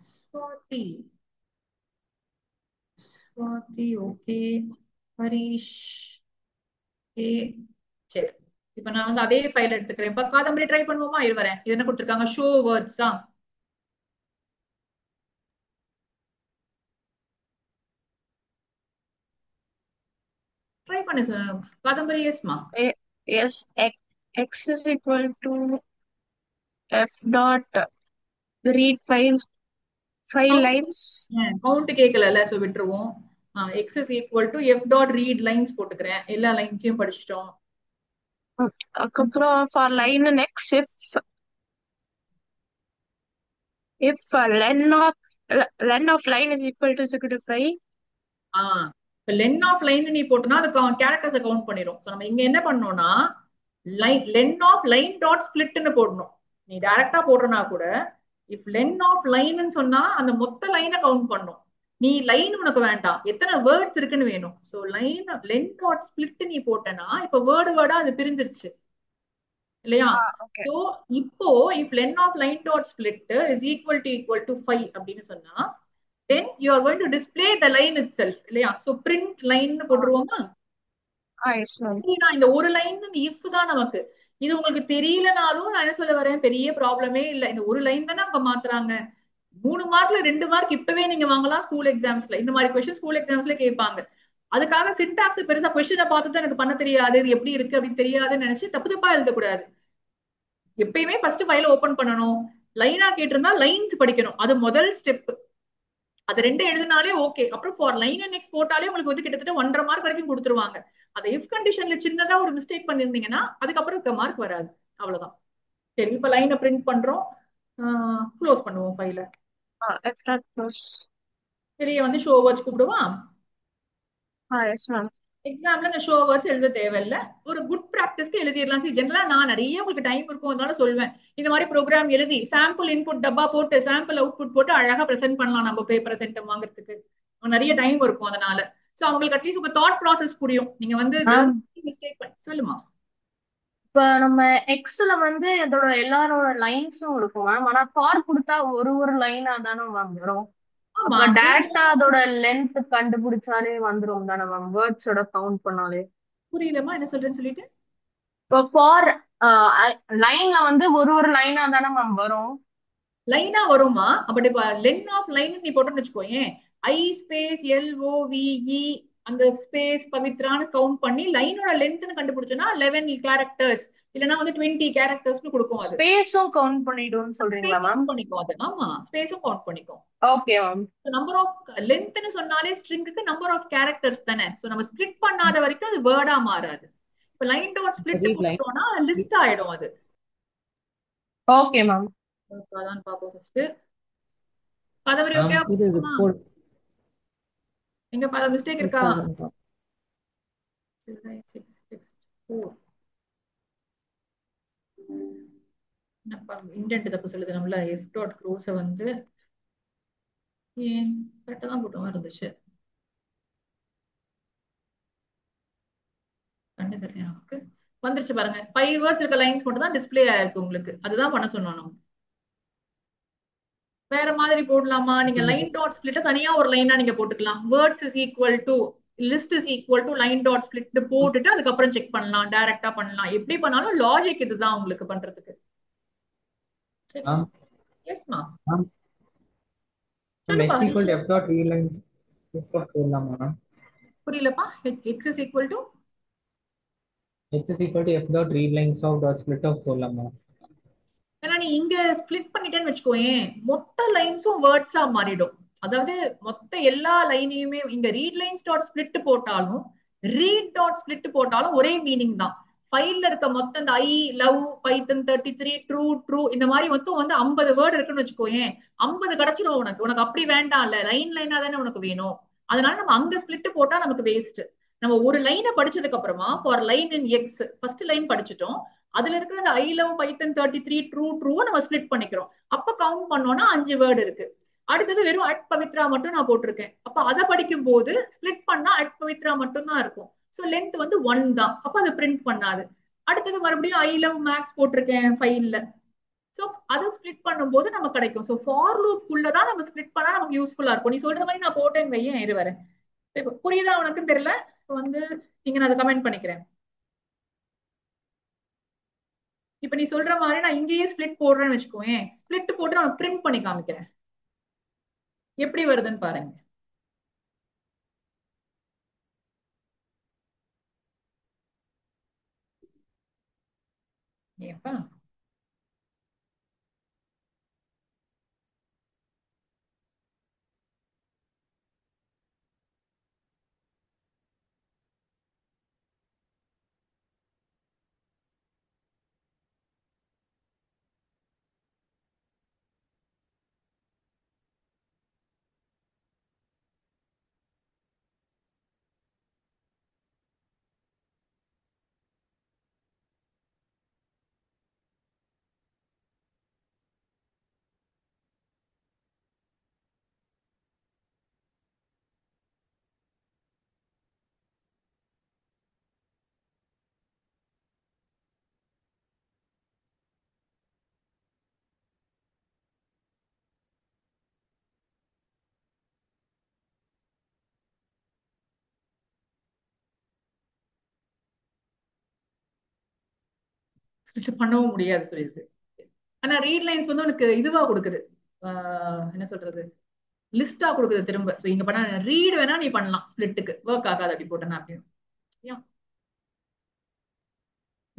ஸ்வாதி ஸ்வாதி ஓகே, ஹரிஷ் ஏ. சரி, இப்ப நான் வந்து அதே ஃபைல் எடுத்துக்கிறேன். இப்ப காதம்பரி ட்ரை பண்ணுவோமா? இது வரேன். இது என்ன கொடுத்துருக்காங்க? ஷோ வேர்ட்ஸா? ட்ரை பண்ணு Kadambari. எஸ்மா Yes, x is equal to f dot read five lines. Count கேட்கல, சோ விட்டுருவோம். X is equal to F dot read lines போட்டுக்கிறேன். எல்லா லைன்ஸையும் படிச்சிட்டோம். அதுக்கப்புறம் for line next if len of line is equal to 5. இப்ப len of line நீ போட்டோம்னா அது கேரக்டர்ஸை count பண்ணிடும். சோ நம்ம இங்க என்ன பண்ணோம்னா லென் ஆஃப் லைன் டாட் ஸ்பிளிட்னு போடணும். நீ டைரக்டா போடுறனா கூட இஃப் லென் ஆஃப் லைன்னு சொன்னா அந்த மொத்த லைனை கவுண்ட் பண்ணும். நீ லைன் உனக்கு வேண்டாம், எத்தனை வேர்ட்ஸ் இருக்குன்னு வேணும். So line len dot split நீ போட்டனா இப்ப வேர்டு வேர்டா அது பிரிஞ்சிருச்சு இல்லையா? Okay. சோ இப்போ if len of line dot split is equal to 5 அப்படின்னு சொன்னா then you are going to display the line itself இல்லையா? So print line போட்டுருவோமா? Yes, ma'am. இந்த ஒரு லைன் if தான் நமக்கு. இது உங்களுக்கு தெரியலனாலும் நான் என்ன சொல்ல வரேன், பெரிய ப்ராப்ளமே இல்ல. இந்த ஒரு லைன் தானே அவங்க மாத்துறாங்க. 3 மார்க்ல 2 மார்க் இப்பவே நீங்க வாங்கலாம் ஸ்கூல் எக்ஸாம்ஸ்ல. இந்த மாதிரி கொஸ்டின் ஸ்கூல் எக்ஸாம்ஸ்ல கேட்பாங்க. அதுக்காக சின்டாக்ஸ் பெருசா கொஸ்டினை பார்த்துட்டு எனக்கு பண்ண தெரியாது, இது எப்படி இருக்கு அப்படின்னு தெரியாதுன்னு நினைச்சு தப்பு தப்பா எழுதக்கூடாது. எப்பயுமே ஃபர்ஸ்ட் ஃபைல ஓபன் பண்ணணும். லைனா கேட்டிருந்தா லைன்ஸ் படிக்கணும், அது முதல் ஸ்டெப். அது 2 எழுதினாலே ஓகே. அப்புறம் ஃபார் லைன் அண்ட் நெக்ஸ்ட் போட்டாலே உங்களுக்கு வந்து கிட்டத்தட்ட 1.5 மார்க் வரைக்கும் கொடுத்துருவாங்க. அதை இஃப் கண்டிஷன்ல சின்னதா ஒரு மிஸ்டேக் பண்ணிருந்தீங்கன்னா அதுக்கப்புறம் இருக்க மார்க் வராது. அவ்வளவுதான். சரி, இப்ப லைனை பிரிண்ட் பண்றோம். க்ளோஸ் பண்ணுவோம் ஃபைல. F dot close. வெளியே வந்து ஷோ வேர்ட்ஸ் கூப்பிடுவான். Yes, ma'am. எக்ஸாம்ல இந்த ஷோ வேர்ட்ஸ் எழுத தேவையில்ல. ஒரு குட் ப்ராக்டிஸ்க்கு எழுதிடலாம். சரி, ஜெனரலா நான் நிறைய உங்களுக்கு டைம் இருக்கும் அதனால சொல்வேன், இந்த மாதிரி ப்ரோக்ராம் எழுதி சாம்பிள் இன்புட் டப்பா போட்டு சாம்பிள் அவுட்புட் போட்டு அழகா பிரசென்ட் பண்ணலாம். நம்ம பேப்பர் சென்டம் வாங்குறதுக்கு நிறைய டைம் இருக்கும். அதனால சோ அவங்களுக்கு அட்லீஸ்ட் உங்க தாட் ப்ராசஸ் புரியும். நீங்க வந்து மிஸ்டேக் பண்ணி சொல்லுமா. இப்ப நம்ம எக்ஸ்ல வந்து இதோட எல்லாரோட லைன்ஸும் இருக்கும் மேம். ஆனா ஃபார் கொடுத்தா ஒரு லைனா தானே மேம் வரும். ஆமா, அப்ப டைரக்டா அதோட லென்த் கண்டுபிடிச்சாலே வந்துரும் தானே மேம், வேர்ட்ஸோட கவுண்ட் பண்ணாலே. புரியலமா என்ன சொல்றேன்னு சொல்லிட்டு. இப்போ ஃபார் லைன்ல வந்து ஒரு லைனா தானே மேம் வரும். லைனா வருமா? பட் இப்ப லென் ஆஃப் லைன் நீ போட்டோன்னு வச்சுக்கோயேன், ஐ ஸ்பேஸ் LOVE அந்த ஸ்பேஸ் பவித்ரான்னு கவுண்ட் பண்ணி லைனோட லென்த்னு கண்டுபிடிச்சோன்னா 11 கேரக்டர்ஸ் இல்லனா வந்து 20 கேரக்டர்ஸ்னு கொடுக்கும். அது ஸ்பேஸும் கவுண்ட் பண்ணிடும்னு சொல்றீங்களா மேம்? பண்ணிக்கும் அது. ஆமா, ஸ்பேஸும் கவுண்ட் பண்ணிக்கும். Okay ma'am. நம்பர் ஆஃப் லென்த்னு சொன்னாலே ஸ்ட்ரிங்க்கு நம்பர் ஆஃப் கேரக்டர்ஸ் தானே. சோ நம்ம ஸ்ப்ளிட் பண்ணாத வரைக்கும் அது வேர்டா மாறாது. இப்ப லைன் டாட் ஸ்ப்ளிட் போட்டோம்னா லிஸ்ட் ஆயிடும் அது. Okay ma'am. அதான் பாப்போம் ஃபர்ஸ்ட். காதம்பரி ஓகே? எங்க பாத மிஸ்டேக் இருக்கா? 6 6 4 என்னப்பா இன்டென்ட் தப்பு சொல்லுது நம்மள எஃப் டாட் க்ரோஸ வந்து ஏன் கரெக்டா தான் போட்ட மாதிரி இருந்துச்சு. கண்டு தெரியல நமக்கு. வந்துருச்சு பாருங்க. 5 வேர்ட்ஸ் இருக்க லைன்ஸ் மட்டும் தான் டிஸ்ப்ளே ஆயிருக்கு உங்களுக்கு. அதுதான் பண்ண சொன்னோம் நம்ம. வேற மாதிரி போடலாமா? நீங்க லைன் டாட் ஸ்பிளிட்ட தனியா ஒரு லைனா நீங்க போட்டுக்கலாம். Words is equal to list is equal to line dot split போட்டுட்டு அதுக்கப்புறம் செக் பண்ணலாம். டைரக்டா பண்ணலாம். எப்படி பண்ணாலும் லாஜிக் இதுதான் உங்களுக்கு பண்றதுக்கு. சரி. மேம் எஸ்மா. மேம் சொல்லுப்பா x equal to Harish. f dot relines போடலாமா ma'am? புரியலப்பா. x is equal to x is equal to f dot relines of dot split of போடலாமா? ஏன்னா நீ இங்க ஸ்பிளிட் பண்ணிட்டேன்னு வச்சுக்கோயேன், மொத்த லைன்ஸும் வேர்ட்ஸா மாறிடும். அதாவது மொத்த எல்லா லைனையுமே இங்க ரீட் லைன்ஸ் டாட் ஸ்பிளிட் போட்டாலும் ரீட் டாட் ஸ்பிளிட் போட்டாலும் ஒரே மீனிங் தான். ஃபைல்ல இருக்க மொத்தம் இந்த ஐ லவ் பைத்தன் 33 ட்ரூ ட்ரூ இந்த மாதிரி மொத்தம் வந்து 50 வேர்டு இருக்குன்னு வச்சுக்கோயேன், 50 கிடைச்சிடும் உனக்கு. உனக்கு அப்படி வேண்டாம் இல்ல, லைன் லைனா தானே உனக்கு வேணும். அதனால நம்ம அங்க ஸ்பிளிட் போட்டா நமக்கு வேஸ்ட். நம்ம ஒரு லைனை படிச்சதுக்கு அப்புறமா for line in X first line படிச்சுட்டோம், அதுல இருக்கிற அந்த ஐ லவ் பைத்தன் 33 ட்ரூ ட்ரூவை நம்ம ஸ்பிளிட் பண்ணிக்கிறோம். அப்ப கவுண்ட் பண்ணோம்னா 5 வேர்டு இருக்கு. அடுத்தது வெறும் அட் பவித்ரா மட்டும் நான் போட்டிருக்கேன். அப்ப அதை படிக்கும் போது ஸ்பிளிட் பண்ணா அட் பவித்ரா மட்டும் தான் இருக்கும். சோ லென்த் வந்து 1 தான். அப்ப அதை பிரிண்ட் பண்ணாது. அடுத்தது மறுபடியும் ஐ லவ் மேக்ஸ் போட்டிருக்கேன் ஃபைல்ல. சோ அதை ஸ்பிளிட் பண்ணும்போது நமக்கு கிடைக்கும். சோ ஃபார் லூப் குள்ளதான் நம்ம ஸ்பிளிட் பண்ணா நமக்கு யூஸ்ஃபுல்லா இருக்கும். நீ சொல்ற மாதிரி நான் போட்டேன்னு வையேன், இரு வரேன். புரியுதா உனக்குன்னு தெரியல. வந்து நீங்க நான் அதை கமெண்ட் பண்ணிக்கிறேன். இப்ப நீ சொல்ற மாதிரி நான் இங்கேயே ஸ்பிளிட் போடுறேன்னு வச்சுக்கோயேன், ஸ்பிளிட் போட்டு நான் பிரிண்ட் பண்ணி காமிக்கிறேன் எப்படி வருதுன்னு பாருங்க. ஏப்பா ஸ்பிளிட் பண்ணவும் முடியாது சொல்லிடுது. ஆனா ரீட் லைன்ஸ் வந்து உனக்கு இதுவா கொடுக்குது. என்ன சொல்றது, லிஸ்டா கொடுக்குது திரும்ப. சோ இங்க பண்ண ரீட் வேணா நீ பண்ணலாம், ஸ்பிளிட்டுக்கு ஒர்க் ஆகாது அப்படி போட்டேன்னா. அப்படின்னு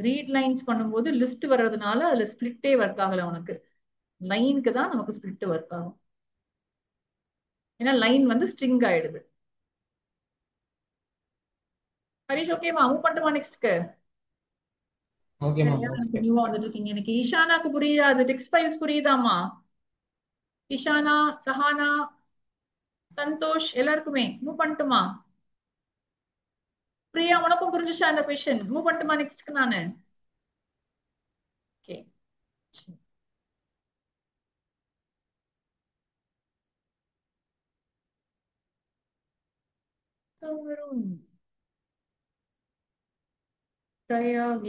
ரீட் லைன்ஸ் பண்ணும்போது லிஸ்ட் வர்றதுனால அதுல ஸ்பிளிட்டே ஒர்க் ஆகல உனக்கு. லைனுக்கு தான் நமக்கு ஸ்பிளிட் ஒர்க் ஆகும். ஏன்னா லைன் வந்து ஸ்ட்ரிங் ஆயிடுது. ஹரிஷ் ஓகேவா? மூவ் பண்ணட்டுமா நெக்ஸ்ட்க்கு? Okay ma'am. எனக்கு ஓகே. நியூவா வந்துட்டு இருக்கீங்க. எனக்கு ஈஷானாக்கு புரியாது, டெக்ஸ்ட் ஃபைல்ஸ் புரியுதாமா? ஈஷானா, சஹானா, சந்தோஷ் எல்லாருக்குமே மூவ் பண்ணட்டுமா? பிரியா உனக்கும் புரிஞ்சுச்சா அந்த கொஸ்டின்? மூவ் பண்ணட்டுமா நெக்ஸ்ட்க்கு நானு? ஓகே.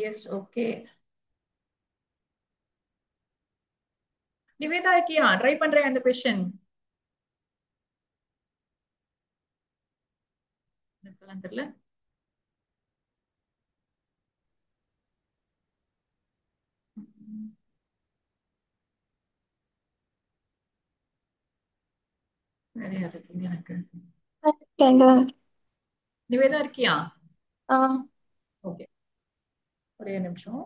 S okay. நிவேதா இருக்கியா? ட்ரை பண்றேன் அந்த கொஸ்டின். எனக்கெல்லாம் தெரியல. நிறைய இருக்கீங்க எனக்கு. நிவேதா இருக்கியா? ஓகே, ஒரே நிமிஷம்.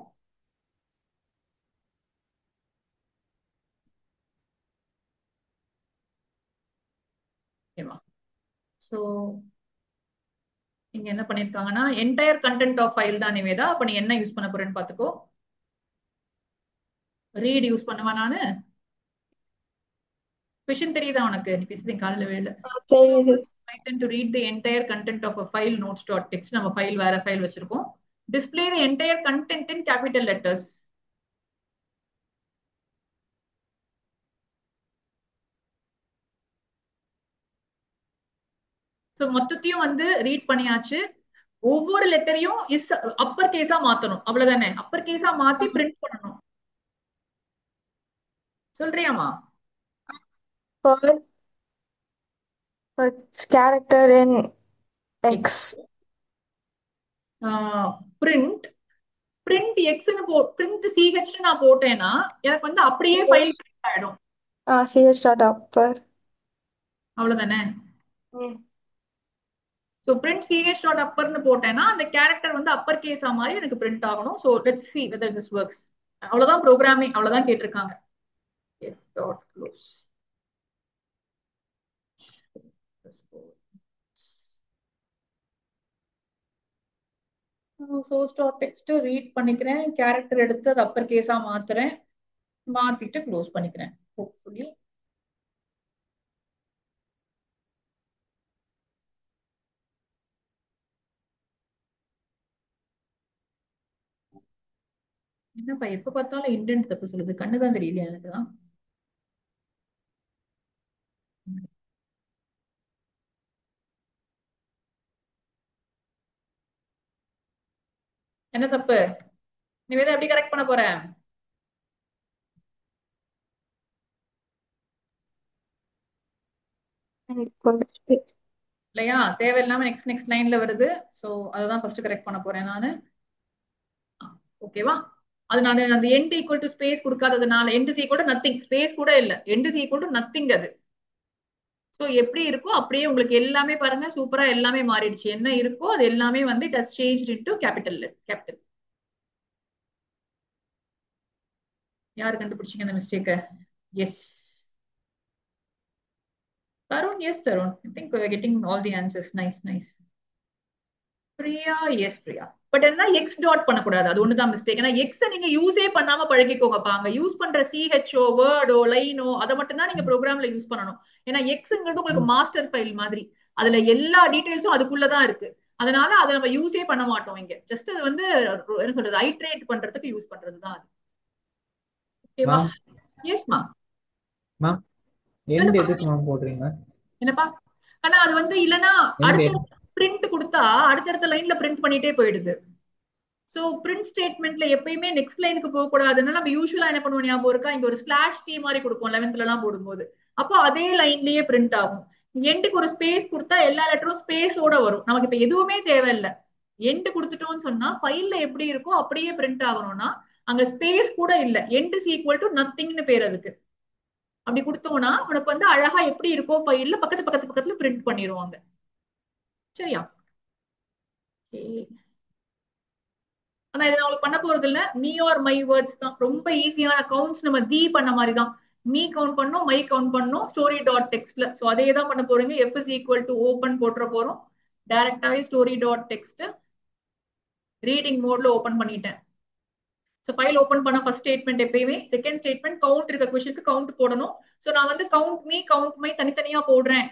ஓகேவா? சோ இங்க என்ன பண்ணிருக்காங்கன்னா என்டையர் கண்டென்ட் ஆஃப் ஃபைல் தான் நிவேதா. அப்ப நீ என்ன யூஸ் பண்ண போறேன்னு பாத்துக்கோ. ரீட் யூஸ் பண்ணுவா நானு. கொஸ்டின் தெரியுதா உனக்கு? நீ பேசுறது காதுல வேலை. Python to read the entire content of a file notes.txt. நம்ம ஃபைல் வேற ஃபைல் வச்சிருக்கோம். Display the entire content in capital letters. So மொத்தத்தையும் வந்து ரீட் பண்ணியாச்சு. ஒவ்வொரு லெட்டரையும் அப்பர் கேஸா மாத்தணும், அவ்வளவுதானே? அப்பர் கேஸா மாத்தி பிரிண்ட் பண்ணணும். சொல்றியாமா? For character in X. Print print எக்ஸ்னு பிரிண்ட் சிஹெச்னு நான் போட்டேன்னா எனக்கு வந்து அப்படியே ஃபைல் பிரிண்ட் ஆயிடும். CH dot upper. அவ்வளவுதானே? ஸோ பிரிண்ட் சிஹெச் டாட் அப்பர்னு போட்டேன்னா அந்த கேரக்டர் வந்து அப்பர் கேஸா மாதிரி எனக்கு பிரிண்ட் ஆகணும். So let's see whether this works. அவ்வளவுதான் ப்ரோக்ராமிங், அவ்வளவுதான் கேட்டிருக்காங்க. F dot close. Source dot text read பண்ணிக்கிறேன், கேரக்டர் எடுத்து அது அப்பர் கேஸா மாத்துறேன், மாத்திட்டு க்ளோஸ் பண்ணிக்கிறேன். ஹோப்ஃபுல்லி என்னப்பா எப்ப பார்த்தாலும் இண்டென்ட் தப்பு சொல்லுது, கண்ணுதான் தெரியலையா எனக்குதான். என்ன தப்பு? நிவேதா எப்படி கரெக்ட் பண்ண போற? இல்லையா? தேவையில்லாம நெக்ஸ்ட் நெக்ஸ்ட் லைன்ல வருது. சோ அததான் ஃபர்ஸ்ட் கரெக்ட் பண்ண போறேன் நானு. ஓகேவா? அது நான் அந்த எண்ட் ஈக்குவல் டு ஸ்பேஸ் கொடுக்காததுனால end is equal to nothing, space கூட இல்ல, end is equal to nothing அது. சோ எப்படி இருக்கோ அப்படியே உங்களுக்கு எல்லாமே பாருங்க சூப்பரா எல்லாமே மாறிடுச்சு. என்ன இருக்கோ அது எல்லாமே வந்து it has changed into capital. யாரு கண்டுபிடிச்சீங்க அந்த மிஸ்டேக்க? Yes Tarun. Yes Tarun, I think we are getting all the answers. nice. Priya. Yes Priya. But என்ன எக்ஸ் டாட் பண்ணக்கூடாது, அது ஒண்ணுதான் மிஸ்டேக். ஏன்னா எக்ஸ் நீங்க யூஸே பண்ணாம பழகிக்கோங்கப்பா. அங்க யூஸ் பண்ற சிஹெச்ஓ வேர்டோ லைனோ அதை மட்டும் தான் நீங்க ப்ரோக்ராம்ல யூஸ் பண்ணணும். ஏன்னா எக்ஸ்ங்கிறது உங்களுக்கு மாஸ்டர் ஃபைல் மாதிரி, அதுல எல்லா டீடைல்ஸும் அதுக்குள்ளதான் இருக்கு. அதனால அதை நம்ம யூஸே பண்ண மாட்டோம் இங்க. ஜஸ்ட் அது வந்து என்ன சொல்றது, ஐட்ரேட் பண்றதுக்கு யூஸ் பண்றதுதான் அது. ஓகேவா? எஸ்மா. மேம் எண்ட் எதுக்கு மேம் போடுறீங்க? என்னப்பா? ஆனா அது வந்து இல்லனா அடுத்த பிரிண்ட் கொடுத்தா அடுத்தடுத்த லைன்ல பிரிண்ட் பண்ணிட்டே போயிடுது. சோ பிரிண்ட் ஸ்டேட்மெண்ட்ல எப்பயுமே நெக்ஸ்ட் லைனுக்கு போக கூடாதுன்னா நம்ம யூசுவலா என்ன பண்ணுவோம் ஞாபகம் இருக்கா? இங்க ஒரு ஸ்லாஷ் டி மாதிரி கொடுப்போம் 11th எல்லாம் போடும்போது. அப்போ அதே லைன்லயே பிரிண்ட் ஆகும். எண்டுக்கு ஒரு ஸ்பேஸ் கொடுத்தா எல்லா லெட்டரும் ஸ்பேஸோட வரும். நமக்கு இப்ப எதுவுமே தேவையில்லை, எண்டு கொடுத்துட்டோம்னு சொன்னா ஃபைல்ல எப்படி இருக்கோ அப்படியே பிரிண்ட் ஆகணும்னா அங்க ஸ்பேஸ் கூட இல்ல, எண்ட் இஸ் ஈக்குவல் டு நத்திங்னு பேர் அதுக்கு. அப்படி கொடுத்தோம்னா உனக்கு வந்து அழகா எப்படி இருக்கோ ஃபைல்ல பக்கத்துல பிரிண்ட் பண்ணிடுவாங்க. சரியா? ஆனா இதை அவங்களுக்கு பண்ண போறது இல்ல, மீ ஆர் மை வேர்ட்ஸ் தான். ரொம்ப ஈஸியான கவுண்ட்ஸ் நம்ம தி பண்ண மாதிரி தான். மீ கவுண்ட் பண்ணோம், மை கவுண்ட் பண்ணோம் ஸ்டோரி டாட் டெக்ஸ்ட்ல. சோ அதே தான் பண்ண போறீங்க. F is equal to open போட்டுற போறோம். டைரக்டாவே ஸ்டோரி டாட் டெக்ஸ்ட் ரீடிங் மோட்ல ஓபன் பண்ணிட்டேன். ஸோ ஃபைல் ஓபன் பண்ண ஃபர்ஸ்ட் ஸ்டேட்மெண்ட் எப்பயுமே செகண்ட் ஸ்டேட்மெண்ட் கவுண்ட் இருக்க கொஸ்டினுக்கு கவுண்ட் போடணும். ஸோ நான் வந்து கவுண்ட் மீ கவுண்ட் மை தனித்தனியா போடுறேன்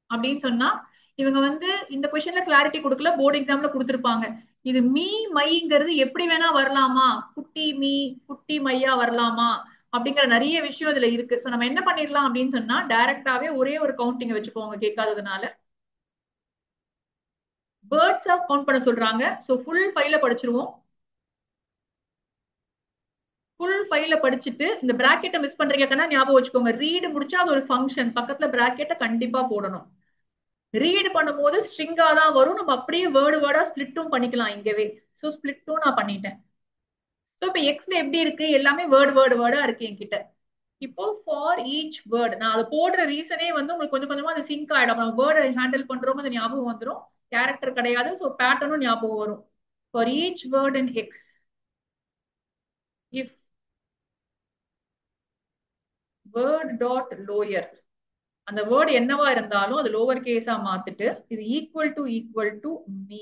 அப்படின்னு சொன்னா இவங்க வந்து இந்த கொஸ்டின்ல கிளாரிட்டி கொடுக்கல, போர்டு எக்ஸாம்ல கொடுத்துருப்பாங்க. இது மீ மைங்கிறது எப்படி வேணா வரலாமா, குட்டி மீ குட்டி மையா வரலாமா அப்படிங்கிற நிறைய விஷயம் இதுல இருக்கு. ஸோ நம்ம என்ன பண்ணிடலாம் அப்படின்னு சொன்னா டைரக்டாவே ஒரே ஒரு கவுண்டிங்க வச்சுக்கோங்க கேட்காததுனால. வேர்ட்ஸா கவுண்ட் பண்ண சொல்றாங்க. ஸோ ஃபுல் ஃபைல படிச்சிருவோம். ஃபுல் ஃபைல படிச்சுட்டு இந்த பிராக்கெட்டை மிஸ் பண்றீங்கன்னா ஞாபகம் வச்சுக்கோங்க, ரீடு முடிச்சா அது ஒரு ஃபங்க்ஷன், பக்கத்துல பிராக்கெட்டை கண்டிப்பா போடணும். ரீட் பண்ணும்போது ஸ்ட்ரிங்கா தான் வரும், நம்ம அப்படியே வேர்டா ஸ்பிளிட்டும் பண்ணிக்கலாம் இங்கவே. ஸோ ஸ்பிளிட்டும் நான் பண்ணிட்டேன். ஸோ இப்போ எக்ஸ்ல எப்படி இருக்கு, எல்லாமே வேர்டா இருக்கு என்கிட்ட. இப்போ ஃபார் ஈச் வேர்ட் நான் அதை போடுற ரீசனே வந்து உங்களுக்கு கொஞ்சம் கொஞ்சமா அது சிங்க் ஆயிடும். நம்ம வேர்டை ஹேண்டில் பண்றோம், அது ஞாபகம் வந்துடும். கேரக்டர் கிடையாது, ஸோ பேட்டர்னும் ஞாபகம் வரும். For each word in X if word dot lower, அந்த வேர்டு என்னவா இருந்தாலும் அது லோவர் கேஸா மாத்திட்டு இது ஈக்குவல் டு மீ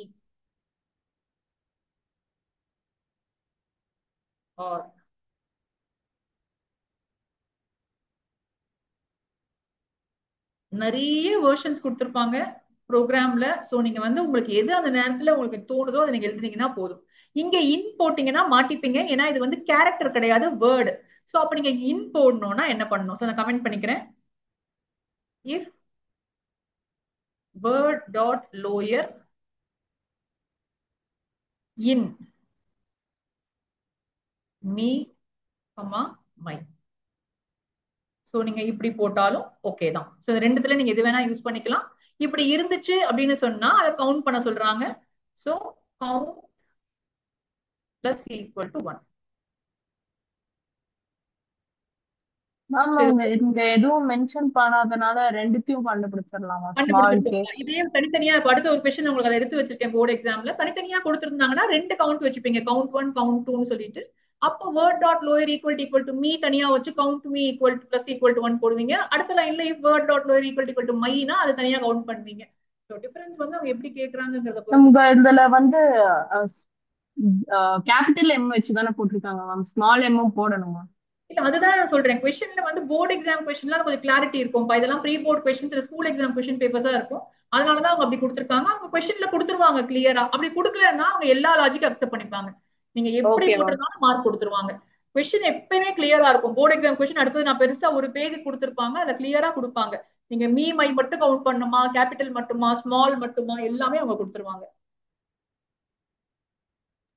ஆர் நிறைய வெர்ஷன்ஸ் கொடுத்துருப்பாங்க ப்ரோக்ராம்ல. ஸோ நீங்க வந்து உங்களுக்கு எது அந்த நேரத்துல உங்களுக்கு தோணுதோ அதை நீங்க எழுதுனீங்கன்னா போதும். இங்க இன் போட்டீங்கன்னா மாட்டிப்பீங்க, ஏன்னா இது வந்து கேரக்டர் கிடையாது வேர்டு. ஸோ அப்ப நீங்க இன் போடணும்னா என்ன பண்ணணும்? ஸோ நான் கமெண்ட் பண்ணிக்கிறேன். If word dot lower in me, my. So நீங்க இப்படி போட்டாலும் ஓகே தான். ஸோ ரெண்டுத்துல நீங்க எது வேணா யூஸ் பண்ணிக்கலாம். இப்படி இருந்துச்சு அப்படின்னு சொன்னா அதை கவுண்ட் பண்ண சொல்றாங்க. So count plus equal to 1. Ma'am இங்க எதுவும் மென்ஷன் பண்ணாதனால ரெண்டுத்தையும் கண்டுபிடிச்சிடலாமா? ஸ்மால் கே கண்டுபிடிச்சிருக்கோம். இதே தனித்தனியா இப்ப அடுத்த ஒரு கொஸ்டின் உங்களுக்கு அதை எடுத்து வச்சிருக்கேன் போர்டு எக்ஸாம்ல. தனித்தனியா கொடுத்திருந்தாங்கன்னா 2 கவுண்ட் வச்சுப்பீங்க, கவுண்ட் 1 கவுண்ட் 2ன்னு சொல்லிட்டு. அப்போ word dot lower equal to me தனியா வச்சு count me equal to plus equal to 1 போடுவீங்க. அடுத்த லைன்ல word dot lower equal to மைனா அது தனியா கவுண்ட் பண்ணுவீங்க. ஸோ டிஃபரன்ஸ் வந்து அவங்க எப்படி கேக்குறாங்கன்றத பொறுத்து. நம்ம இதுல வந்து கேபிட்டல் எம் வச்சு தானே போட்டிருக்காங்க மேம், ஸ்மால் எம்மும் போடணுமா? இல்ல அதுதான் நான் சொல்றேன். கொஸ்டின்ல வந்து போர்டு எக்ஸாம் கொஸ்டின்ல கொஞ்சம் கிளாரிட்டி இருக்கும். இதெல்லாம் ப்ரீ போர்ட் கொஸ்டின்ஸ் இல்ல ஸ்கூல் எக்ஸாம் கொஸ்டின் பேப்பர்ஸா இருக்கும். அதனாலதான் அவங்க அப்படி கொடுத்திருக்காங்க. அவங்க கொஸ்டின்ல கொடுத்துருவாங்க கிளியரா. அப்படி கொடுக்கலன்னா அவங்க எல்லா லாஜிக்கும் அக்செப்ட் பண்ணிப்பாங்க. நீங்க எப்படி ஓகே மேம். போட்டிருந்தாலும் மார்க் கொடுத்துருவாங்க. கொஸ்டின் எப்பயுமே கிளியரா இருக்கும். போர்டு எக்ஸாம் கொஸ்டின் அடுத்தது நான் பெருசா ஒரு பேஜ் கொடுத்திருப்பாங்க, அதை கிளியரா கொடுப்பாங்க. நீங்க மீ மை மட்டும் கவுண்ட் பண்ணுமா, கேபிட்டல் மட்டுமா, ஸ்மால் மட்டுமா, எல்லாமே அவங்க கொடுத்துருவாங்க.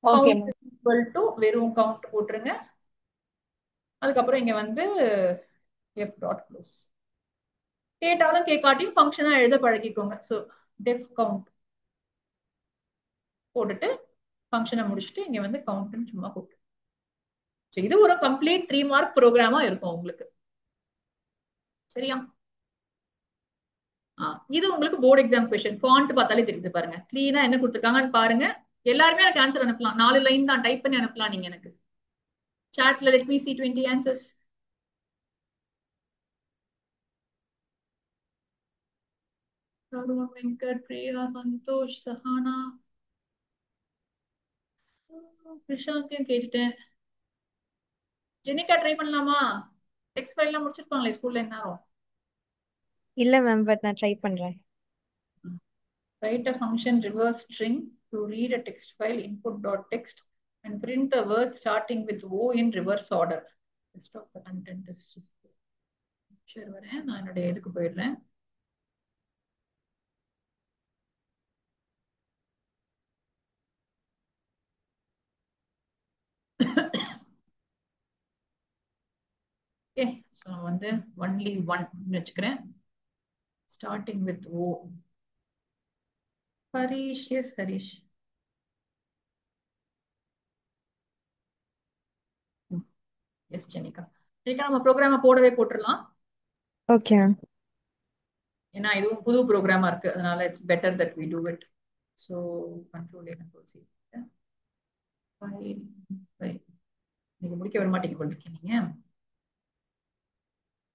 Okay count ma'am. Equal to வெறும் கவுண்ட் போட்டுருங்க. அதுக்கப்புறம் இங்க வந்து f டாட் க்ளோஸ். கேட்டாலும் கேட்காட்டியும் ஃபங்க்ஷனா எழுத பழகிக்கோங்க. ஸோ def count போட்டுட்டு ஃபங்க்ஷனை முடிச்சுட்டு இங்க வந்து கவுண்ட்னு சும்மா போட்டு. ஸோ இது ஒரு கம்ப்ளீட் 3 மார்க் ப்ரோக்ராமா இருக்கும் உங்களுக்கு. சரியா? இது உங்களுக்கு போர்டு எக்ஸாம் கொஸ்டின். ஃபாண்ட் பார்த்தாலே தெரியுது பாருங்க, கிளீனா என்ன கொடுத்துருக்காங்கன்னு பாருங்க. எல்லாருமே எனக்கு ஆன்சர் அனுப்பலாம். 4 லைன் தான், டைப் பண்ணி அனுப்பலாம் நீங்க எனக்கு சாட்ல. Let me see 20 answers. Tarun, Venkat, Priya, Santhosh, Sahana, பிரசாந்தையும் கேட்டுட்டேன். ஜெனிகா ட்ரை பண்ணலாமா? டெக்ஸ்ட் ஃபைல்லாம் முடிச்சிருப்பாங்களே ஸ்கூல்ல என்னாரும். இல்ல மேம், பட் நான் ட்ரை பண்றேன். Write a function reverse string to read a text file input.txt and print the word starting with O in reverse order. Rest of the content is sure வரேன். நான் என்னோட இதுக்கு போயிடுறேன். ஓகே, ஸோ வந்து only one வச்சுக்கிறேன். Starting with O. Harish, yes Harish. Yes Jenika. Jenika நம்ம ப்ரோக்ராம போடவே போட்டுடலாம். Okay ma'am. ஏன்னா இதுவும் புது ப்ரோக்ராமா இருக்கு, அதனால it's better that we do it. So control C file நீங்க முடிக்க வர மாட்டீங்க போட்டிருக்கீங்க நீங்க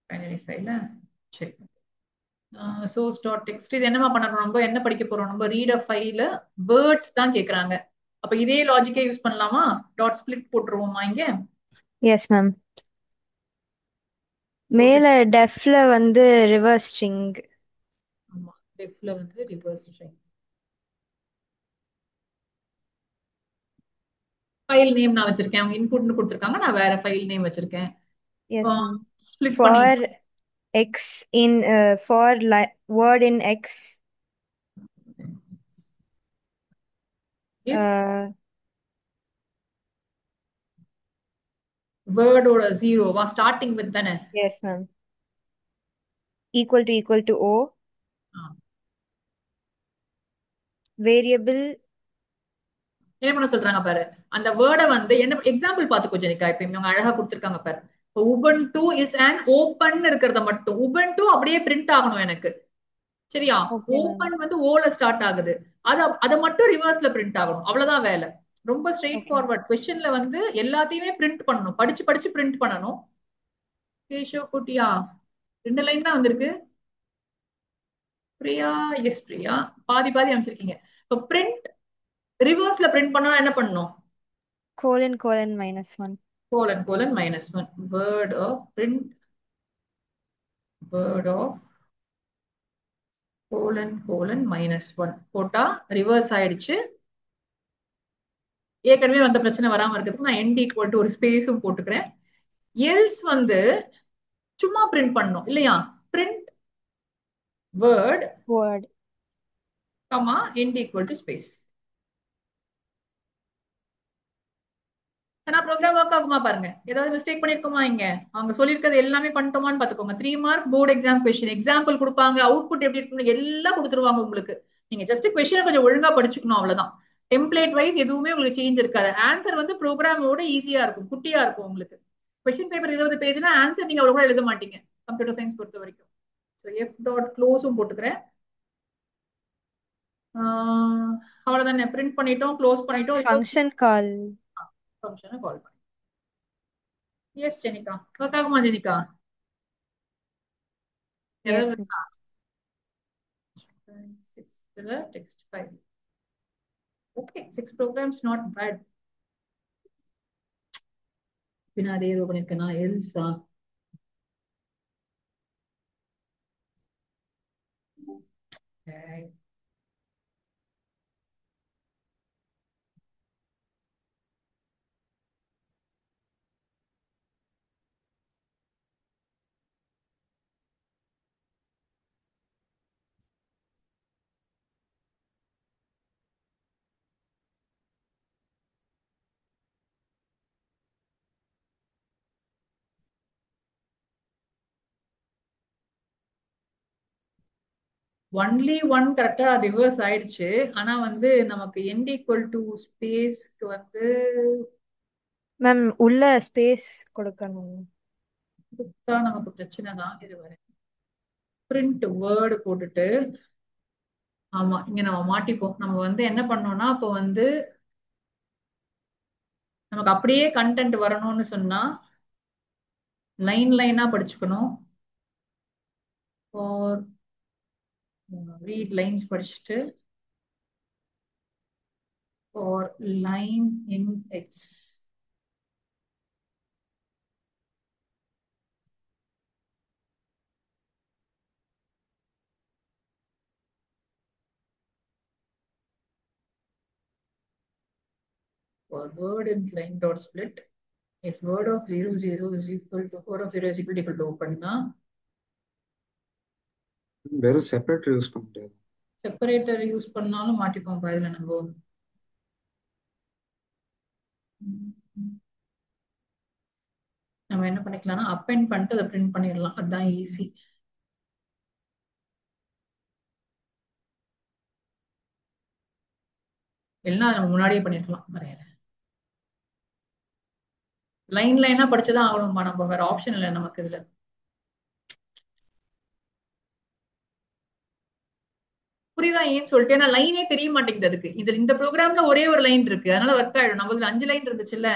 பைனரி ஃபைல. சரி, சோர்ஸ் டாட் டெக்ஸ்ட் இது என்னமா பண்ணணும், நம்ம என்ன படிக்க போறோம், நம்ம ரீட் அ ஃபைல வேர்ட்ஸ் தான் கேக்குறாங்க. அப்ப இதே லாஜிக்கே யூஸ் பண்ணலாமா? டாட் ஸ்பிளிட் போட்டுருவோமா இங்க? Yes ma'am. மேல டெஃப்ல வந்து ரிவர்ஸ் ஸ்ட்ரிங். ஆமா, டெஃப்ல வந்து ரிவர்ஸ் ஸ்ட்ரிங். ஃபைல் நேம் நான் வச்சிருக்கேன், அவங்க இன்புட்னு கொடுத்திருக்காங்க, நான் வேற ஃபைல் நேம் வச்சிருக்கேன். Yes ma'am. ஸ்பிளிட் பண்ணி for X in for word in X வேர்டோட ஜீரோவா ஸ்டார்டிங் வித் தானே? Yes ma'am. Equal to O variable. என்ன பண்ண சொல்றாங்க பாரு, அந்த வேர்டை வந்து என்ன எக்ஸாம்பிள் பாத்துக்கோ ஜெனிகா. இப்ப இவங்க அழகா கொடுத்திருக்காங்க பாரு. உபுண்டு இஸ் an open இருக்கிறத மட்டும் உபுண்டு அப்படியே பிரிண்ட் ஆகணும் எனக்கு. சரியா? ஓபன் வந்து ஓல ஸ்டார்ட் ஆகுது, அத மட்டும் ரிவர்ஸ்ல பிரிண்ட் ஆகணும், அவ்வளவுதான் வேலை. ரொம்ப ஸ்ட்ரெயிட் ஃபார்வர்ட். கொஸ்டின்ல வந்து எல்லாத்தையுமே பிரிண்ட் பண்ணணும், படிச்சு படிச்சு பிரிண்ட் பண்ணணும். கேஷவ் குட்டியா 2 லைன் தான் வந்திருக்கு. பிரியா, எஸ் பிரியா, பாதி பாதி அமைச்சிருக்கீங்க. இப்ப பிரிண்ட் ரிவர்ஸ்ல பிரிண்ட் பண்ணா என்ன பண்ணணும்? Colon -1 colon -1 word of print word of colon -1 போட்டா ரிவர்ஸ் ஆயிடுச்சு. ஏற்கனவே வந்த பிரச்சனை வராம இருக்கிறதுக்கு நான் எண்ட் ஈக்குவல் டு ஒரு ஸ்பேஸும் போட்டுக்கிறேன். எல்ஸ் வந்து சும்மா பிரிண்ட் பண்ணணும் இல்லையா? Print word comma end equal to space. ஆனா ப்ரோக்ராம் ஒர்க் ஆகுமா பாருங்க. ஏதாவது மிஸ்டேக் பண்ணிருக்கோமா இங்க? அவங்க சொல்லியிருக்கிறது எல்லாமே பண்ணிட்டோமான்னு பாத்துக்கோங்க. 3 mark board exam question, example கொடுப்பாங்க, அவுட்புட் எப்படி இருக்குன்னு எல்லாம் கொடுத்துருவாங்க உங்களுக்கு. நீங்க ஜஸ்ட் கொஸ்டினை கொஞ்சம் ஒழுங்கா படிச்சுக்கணும், அவ்வளவுதான். டெம்ப்ளேட் வைஸ் எதுவுமே உங்களுக்கு சேஞ்ச் இருக்காது. ஆன்சர் வந்து ப்ரோக்ராமோட ஈஸியா இருக்கும், குட்டியா இருக்கும் உங்களுக்கு. கொஸ்டின் பேப்பர் 20 பேஜ்னா ஆன்சர் நீங்க அவ்வளவு கூட எழுத மாட்டீங்க கம்ப்யூட்டர் சயின்ஸ் பொறுத்த வரைக்கும். ஸோ எஃப் டாட் க்ளோஸும் போட்டுக்கிறேன். அவ்வளவுதானே, பிரிண்ட் பண்ணிட்டோம், க்ளோஸ் பண்ணிட்டோம். function call. ஃபங்க்ஷனை கால் பண்ணி. எஸ் ஜெனிகா, ஒர்க் ஆகுமா ஜெனிகா? Yes, ஏதாவது ma'am. இருக்கா? 6th text file. Okay, 6 programs not bad. பின்னாடி ஏதோ பண்ணிருக்கேனா எல்சா? Okay. ஒன்லி ஒன் கரெக்டா ரிவர்ஸ் ஆயிடுச்சு. ஆனா வந்து நமக்கு end equal to ஸ்பேஸ்க்கு வந்து Ma'am, உள்ள space கொடுக்கணும். கொடுத்தா நமக்கு பிரச்சனை தான். இது வரை பிரிண்ட் வேர்டு போட்டுட்டு, ஆமா இங்க நம்ம மாட்டிப்போம். நம்ம வந்து என்ன பண்ணோம்னா, அப்போ வந்து நமக்கு அப்படியே கண்டென்ட் வரணும்னு சொன்னா லைன் லைனா படிச்சுக்கணும். ஃபார் ரீட் லைன்ஸ் படிச்சுட்டு for line in X for word in line dot split, if word of 0 0 is equal to word of 0 is equal to பண்ணா வெறும் செப்பரேட்டர் யூஸ் பண்ணிட்டு செப்பரேட்டர் யூஸ் பண்ணாலும் மாட்டிப்போம் இதுல நம்ம. நம்ம என்ன பண்ணிக்கலாம்னா அப்பெண்ட் பண்ணிட்டு அதை பிரிண்ட் பண்ணிடலாம், அதுதான் ஈஸி. எல்லாம் நம்ம முன்னாடியே பண்ணிருக்கலாம். வரையற லைன் லைனா படிச்சுதான் ஆகணும்பா, நம்ம வேற ஆப்ஷன் இல்லை நமக்கு இதுல. புரியுதா ஏன்னு சொல்லிட்டு? ஏன்னா லைனே தெரிய மாட்டேங்குது அதுக்கு. இதுல இந்த ப்ரோக்ராம்ல ஒரே ஒரு லைன் இருக்கு, அதனால ஒர்க் ஆயிடும். நம்மளுக்கு 5 லைன் இருந்துச்சுல்ல,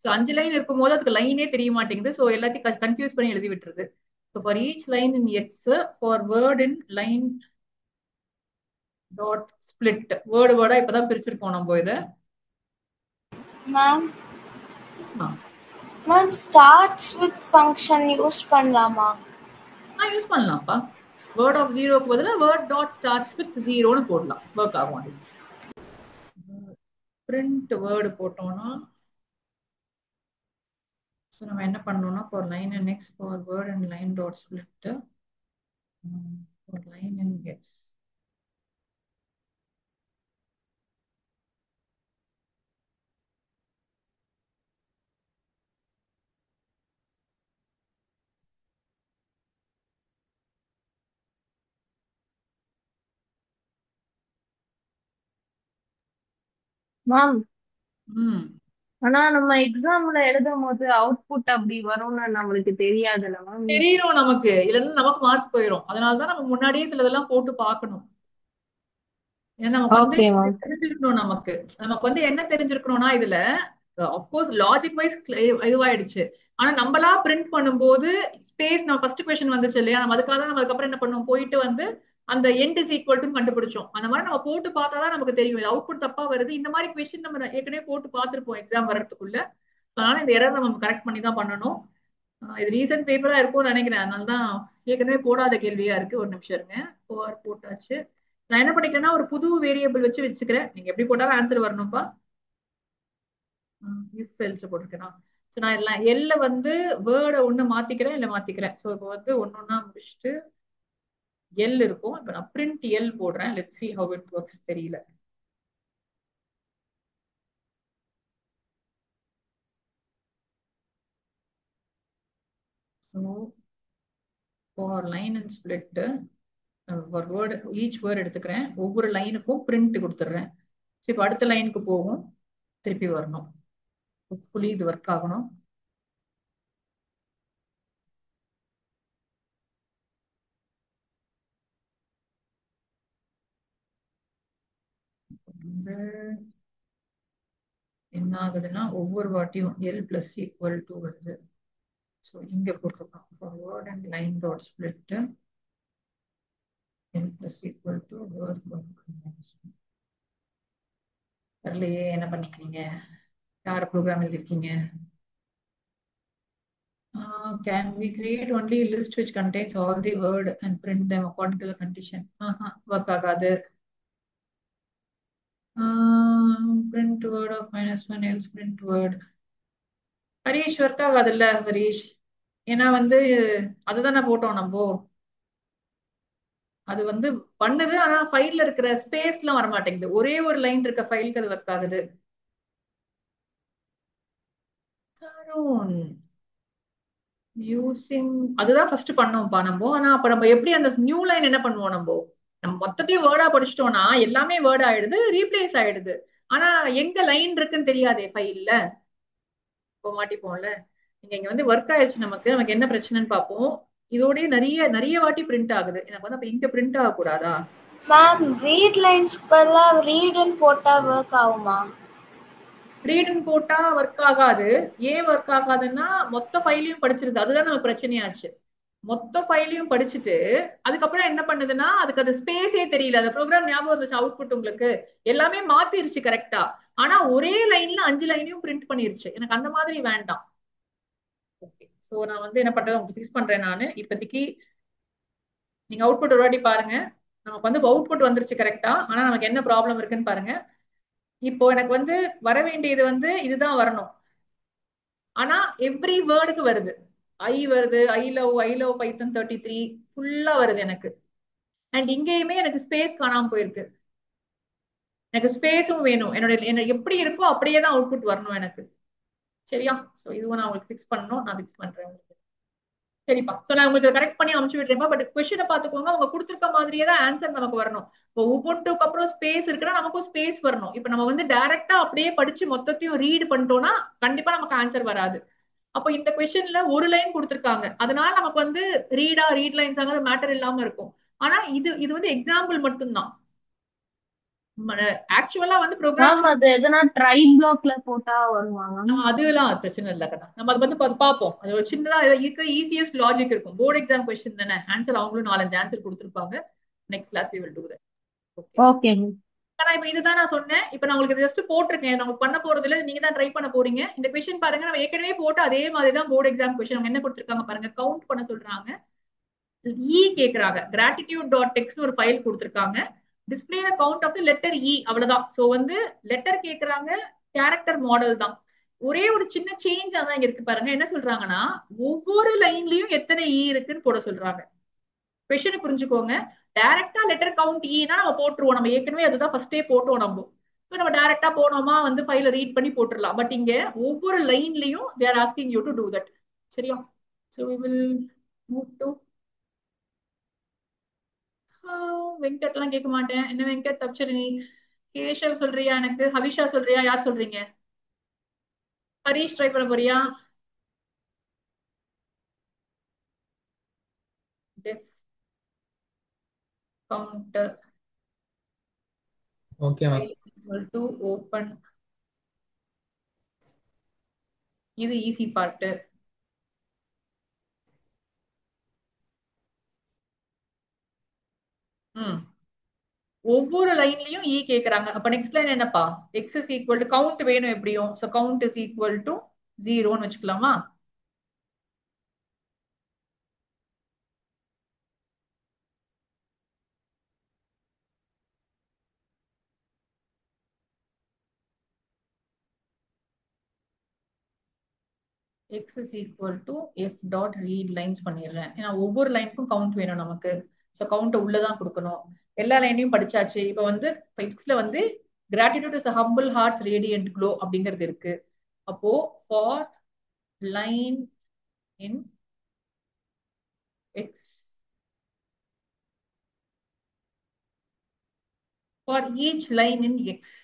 சோ 5 லைன் இருக்கும் போது அதுக்கு லைனே தெரிய மாட்டேங்குது. சோ எல்லாத்தையும் கன்ஃபியூஸ் பண்ணி எழுதி விட்டுருது. So for each line in X, for word in line dot split, word word இப்பதான் பிரிச்சிருக்கோம் நம்ம இத. மேம் ஆ, ma'am starts with function use பண்ணலாமா? யூஸ் பண்ணலாம்ப்பா. word of 0க்கு பதிலா word dot starts with 0ன்னு போடலாம், ஒர்க் ஆகும் அது. print word போட்டோம்னா நம்ம என்ன பண்ணணும்னா for line in X, for word in line dot split, for line in X ma'am ம் ஆனா நம்ம எக்ஸாம்ல எழுதும் போது அவுட்புட் அப்படி வரும்னு நம்மளுக்கு தெரியாதுல்ல மேம். தெரியணும் நமக்கு, இல்லைன்னா நமக்கு மார்க் போயிடும். அதனாலதான் நம்ம முன்னாடியே சிலதெல்லாம் போட்டு பார்க்கணும். ஏன்னா நமக்கு வந்து ஓகே மேம். தெரிஞ்சிருக்கணும். நமக்கு வந்து என்ன தெரிஞ்சிருக்கணும்னா இதுல அப்கோர்ஸ் லாஜிக் வைஸ் இதுவாயிடுச்சு. ஆனா நம்மளா பிரிண்ட் பண்ணும்போது ஸ்பேஸ், நம்ம ஃபர்ஸ்ட் கொஸ்டின் வந்துச்சு இல்லையா, நம்ம அதுக்காக தான் நம்ம அதுக்கப்புறம் என்ன பண்ணுவோம், போயிட்டு வந்து அந்த எண்ட் இஸ் ஈக்குவல் டு கண்டுபிடிச்சோம். அந்த மாதிரி நம்ம போட்டு பார்த்தாதான் நமக்கு தெரியும் அவுட்புட் தப்பா வருது. இந்த மாதிரி கொஸ்டின் நம்ம ஏற்கனவே போட்டு பார்த்திருப்போம் எக்ஸாம் வர்றதுக்குள்ள. அதனால இந்த எரர் நம்ம கரெக்ட் பண்ணி தான் பண்ணணும். இது ரீசன்ட் பேப்பரா இருக்கும்னு நினைக்கிறேன், அதனால தான் ஏற்கனவே போடாத கேள்வியா இருக்கு. ஒரு நிமிஷம் இருங்க. போட்டாச்சு. நான் என்ன பண்ணிக்கிறேன்னா ஒரு புது வேரியபிள் வச்சுக்கிறேன். நீங்க எப்படி போட்டாலும் ஆன்சர் வரணும்ப்பா. இஃப் எல்ஸ் போட்டிருக்கேனா? ஸோ நான் எல்லாம் எல்ல வந்து வேர்டை ஒண்ணு மாத்திக்கிறேன், இல்ல மாத்திக்கிறேன். ஸோ இப்போ வந்து ஒன்னொன்னா முடிச்சுட்டு எல் இருக்கும். இப்ப நான் பிரிண்ட் எல் போடுறேன். Let's see how it works. தெரியல. So for line and split ஒரு வேர்டு ஈச் வேர்டு எடுத்துக்கிறேன். ஒவ்வொரு லைனுக்கும் பிரிண்ட் கொடுத்துட்றேன். இப்போ அடுத்த லைனுக்கு போகும், திருப்பி வரணும். ஹோப்ஃபுல்லி இது ஒர்க் ஆகணும். வந்து என்ன ஆகுதுன்னா ஒவ்வொரு வாட்டியும் எல் பிளஸ் ஈக்குவல் டு வருது. ஸோ இங்க போட்டிருக்கோம் forward and line dot split L plus equal to word. வரலையே, என்ன பண்ணிக்கிறீங்க? யார் program எழுதிருக்கீங்க? Can we create only a list which contains all the word and print them according to the condition? Work ஆகாது. Print word of -1 else print word. Harish work ஆகாதுல்ல ஹரீஷ்? ஏன்னா வந்து அதுதானே போட்டோம் நம்ம. அது வந்து பண்ணுது, ஆனா ஃபைல்ல இருக்கிற ஸ்பேஸ்லாம் வர மாட்டேங்குது. ஒரே ஒரு லைன் இருக்க ஃபைலுக்கு அது ஒர்க் ஆகுது. தருண் யூசிங் அதுதான் ஃபர்ஸ்ட் பண்ணோம்ப்பா நம்ம. ஆனா அப்ப நம்ம எப்படி அந்த நியூ லைன் என்ன பண்ணுவோம்? நம்ம மொத்தத்தையும் வேர்டா படிச்சிட்டோம்னா எல்லாமே வேர்ட் ஆயிடுது, ரீப்ளேஸ் ஆயிடுது. ஆனா எங்க லைன் இருக்குன்னு தெரியாதே ஃபைல்ல. இப்போ மாட்டிப்போம்ல. நீங்க இங்க வந்து ஒர்க் ஆயிடுச்சு, நமக்கு என்ன பிரச்சனைன்னு பார்ப்போம். இதோடய நிறைய நிறைய வாட்டி பிரிண்ட் ஆகுது. எனக்கு வந்து அப்ப இங்க பிரிண்ட் ஆகக்கூடாதா? மேம் ரீட் லைன்ஸ்க்கு பதிலா ரீடுன்னு போட்டா ஒர்க் ஆகுமா? ரீடுன்னு போட்டா ஒர்க் ஆகாது. ஏன் ஒர்க் ஆகாதுன்னா மொத்த ஃபைலையும் படிச்சிருது. அதுதான் நமக்கு பிரச்சனையாச்சு. மொத்த ஃபைலையும் படிச்சுட்டு அதுக்கப்புறம் என்ன பண்ணுதுன்னா அதுக்கு அது ஸ்பேஸே தெரியல. அந்த ப்ரோக்ராம் ஞாபகம் இருந்துச்சு அவுட்புட் உங்களுக்கு எல்லாமே மாத்திருச்சு கரெக்டா. ஆனா ஒரே லைன்ல 5 லைனையும் பிரிண்ட் பண்ணிருச்சு. எனக்கு அந்த மாதிரி வேண்டாம். ஓகே, சோ நான் வந்து என்ன பண்றேன் உங்களுக்கு ஃபிக்ஸ் பண்றேன் நானு. இப்போதைக்கு நீங்க அவுட்புட் ஒரு வாட்டி பாருங்க. நமக்கு வந்து அவுட்புட் வந்துருச்சு கரெக்டா. ஆனா நமக்கு என்ன ப்ராப்ளம் இருக்குன்னு பாருங்க. இப்போ எனக்கு வந்து வர வேண்டியது வந்து இதுதான் வரணும். ஆனா எவ்ரி வேர்டுக்கு வருது. ஐ வருது, ஐ லவ் பைத்தன் 33 ஃபுல்லா வருது எனக்கு. அண்ட் இங்கேயுமே எனக்கு ஸ்பேஸ் காணாம போயிருக்கு. எனக்கு ஸ்பேஸும் வேணும். என்ன எப்படி இருக்கோ அப்படியே தான் அவுட்புட் வரணும் எனக்கு. சரியா? சோ இதுவும் நான் உங்களுக்கு ஃபிக்ஸ் பண்ணணும். நான் ஃபிக்ஸ் பண்றேன் உங்களுக்கு. சரிப்பா. சோ நான் உங்களுக்கு கரெக்ட் பண்ணி அனுப்பிச்சு விட்டுறேன்ப்பா. பட் கொஸ்டினை பாத்துக்கோங்க. அவங்க கொடுத்துருக்க மாதிரியே தான் ஆன்சர் நமக்கு வரணும். இப்போ உபுண்டுக்கு அப்புறம் ஸ்பேஸ் இருக்குன்னா நமக்கும் ஸ்பேஸ் வரணும். இப்ப நம்ம வந்து டைரக்டா அப்படியே படிச்சு மொத்தத்தையும் ரீட் பண்ணிட்டோம்னா கண்டிப்பா நமக்கு ஆன்சர் வராது. அப்போ இந்த கொஸ்டின்ல ஒரு லைன் கொடுத்துருக்காங்க, அதனால நமக்கு வந்து ரீட் லைன்ஸ் ஆனது மேட்டர் இல்லாம இருக்கும். ஆனா இது வந்து எக்ஸாம்பிள் மட்டும்தான். ஆக்சுவலா வந்து ப்ரோக்ராம் அது எதனா ட்ரை பிளாக்ல போட்டா வருவாங்க. அதெல்லாம் பிரச்சனை இல்லை கண்ணா. நம்ம அதை வந்து பார்ப்போம். அது ஒரு சின்னதா இருக்க ஈஸியஸ்ட் லாஜிக் இருக்கும். போர்டு எக்ஸாம் கொஸ்டின் தானே. ஆன்சர் அவங்களும் 4-5 ஆன்சர் கொடுத்துருப்பாங்க. Next class we will do that. Okay. ஆனா இப்ப இதுதான் நான் சொன்னேன். இப்ப நான் உங்களுக்கு ஜஸ்ட் போட்டிருக்கேன். நமக்கு பண்ண போறது இல்ல, நீங்க தான் ட்ரை பண்ண போறீங்க. இந்த கொஸ்டின் பாருங்க, நம்ம ஏற்கனவே போட்டு அதே மாதிரி தான் போர்டு எக்ஸாம் கொஸ்டின். அவங்க என்ன கொடுத்துருக்காங்க பாருங்க. கவுண்ட் பண்ண சொல்றாங்க, கேக்குறாங்க. gratitude.txt ஒரு ஃபைல் கொடுத்துருக்காங்க. Display the count of the letter அவ்வளவுதான். சோ வந்து லெட்டர் கேக்குறாங்க, கேரக்டர் மாடல் தான். ஒரே ஒரு சின்ன சேஞ்ச் அதான் இங்க இருக்கு பாருங்க. என்ன சொல்றாங்கன்னா ஒவ்வொரு லைன்லயும் எத்தனை இருக்குன்னு போட சொல்றாங்க. கொஸ்டின் புரிஞ்சுக்கோங்க. டைரக்டா லெட்டர் கவுண்ட் நம்ம போட்டுருவோம். நம்ம ஏற்கனவே அதுதான் ஃபர்ஸ்டே போட்டோம் நம்ம டைரக்டா போனோமா வந்து ஃபைல ரீட் பண்ணி போட்டுடலாம். பட் இங்க ஒவ்வொரு லைன்லயும் they are asking you to do that. சரியா? so we will move to வெங்கட்லாம் கேட்க மாட்டேன். என்ன வெங்கட் தப்சரணி கேஷவ் சொல்றியா? எனக்கு ஹவிஷா சொல்றியா? யார் சொல்றீங்க? ஹரீஷ் ட்ரை பண்ண போறியா? Def counter okay ma'am. is equal to open. இது ஈஸி பார்ட். ஒவ்வொரு லைன்லயும் கேக்குறாங்க. அப்ப நெக்ஸ்ட் லைன் என்னப்பா? x is equal to count வேணும் எப்படியும். So count is equal to 0ன்னு வச்சுக்கலாமா? x is equal to f dot read lines பண்ணிடுறேன். ஏன்னா ஒவ்வொரு லைனுக்கும் கவுண்ட் வேணும் நமக்கு. ஸோ கவுண்ட்டை உள்ளதான் கொடுக்கணும். எல்லா லைனையும் படிச்சாச்சு. இப்போ வந்து எக்ஸ்ல வந்து gratitude is humble hearts radiant glow அப்படிங்கிறது இருக்கு. அப்போ for line in x for each line in x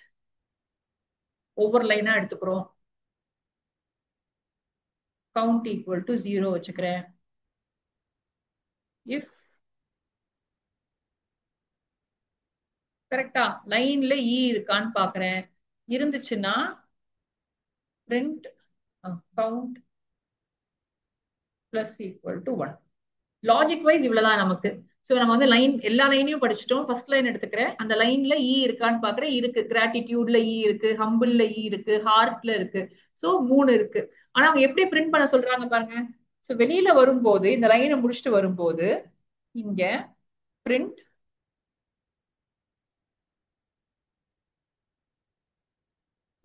ஒவ்வொரு லைனா எடுத்துக்கிறோம். கவுண்ட் ஈக்குவல் டு 0 வச்சுக்கிறேன். இஃப் கரெக்டா லைன்ல இருக்கான்னு பாக்குறேன். இருந்துச்சுன்னா print count plus equal to 1. Logic wise இவ்வளவுதான் நமக்கு. சோ நம்ம வந்து லைன் எல்லா லைனையும் படிச்சிட்டோம். ஃபர்ஸ்ட் லைன் எடுத்துக்கிறேன். அந்த லைன்ல இருக்கான்னு பாக்குறேன். இருக்கு. கிராட்டிடியூட்ல இருக்கு, ஹம்பிள்ல இருக்கு, ஹார்ட்ல இருக்கு. சோ 3 இருக்கு. ஆனா அவங்க எப்படி பிரிண்ட் பண்ண சொல்றாங்க பாருங்க. சோ வெளியில வரும்போது இந்த லைனை முடிச்சுட்டு வரும்போது இங்க பிரிண்ட்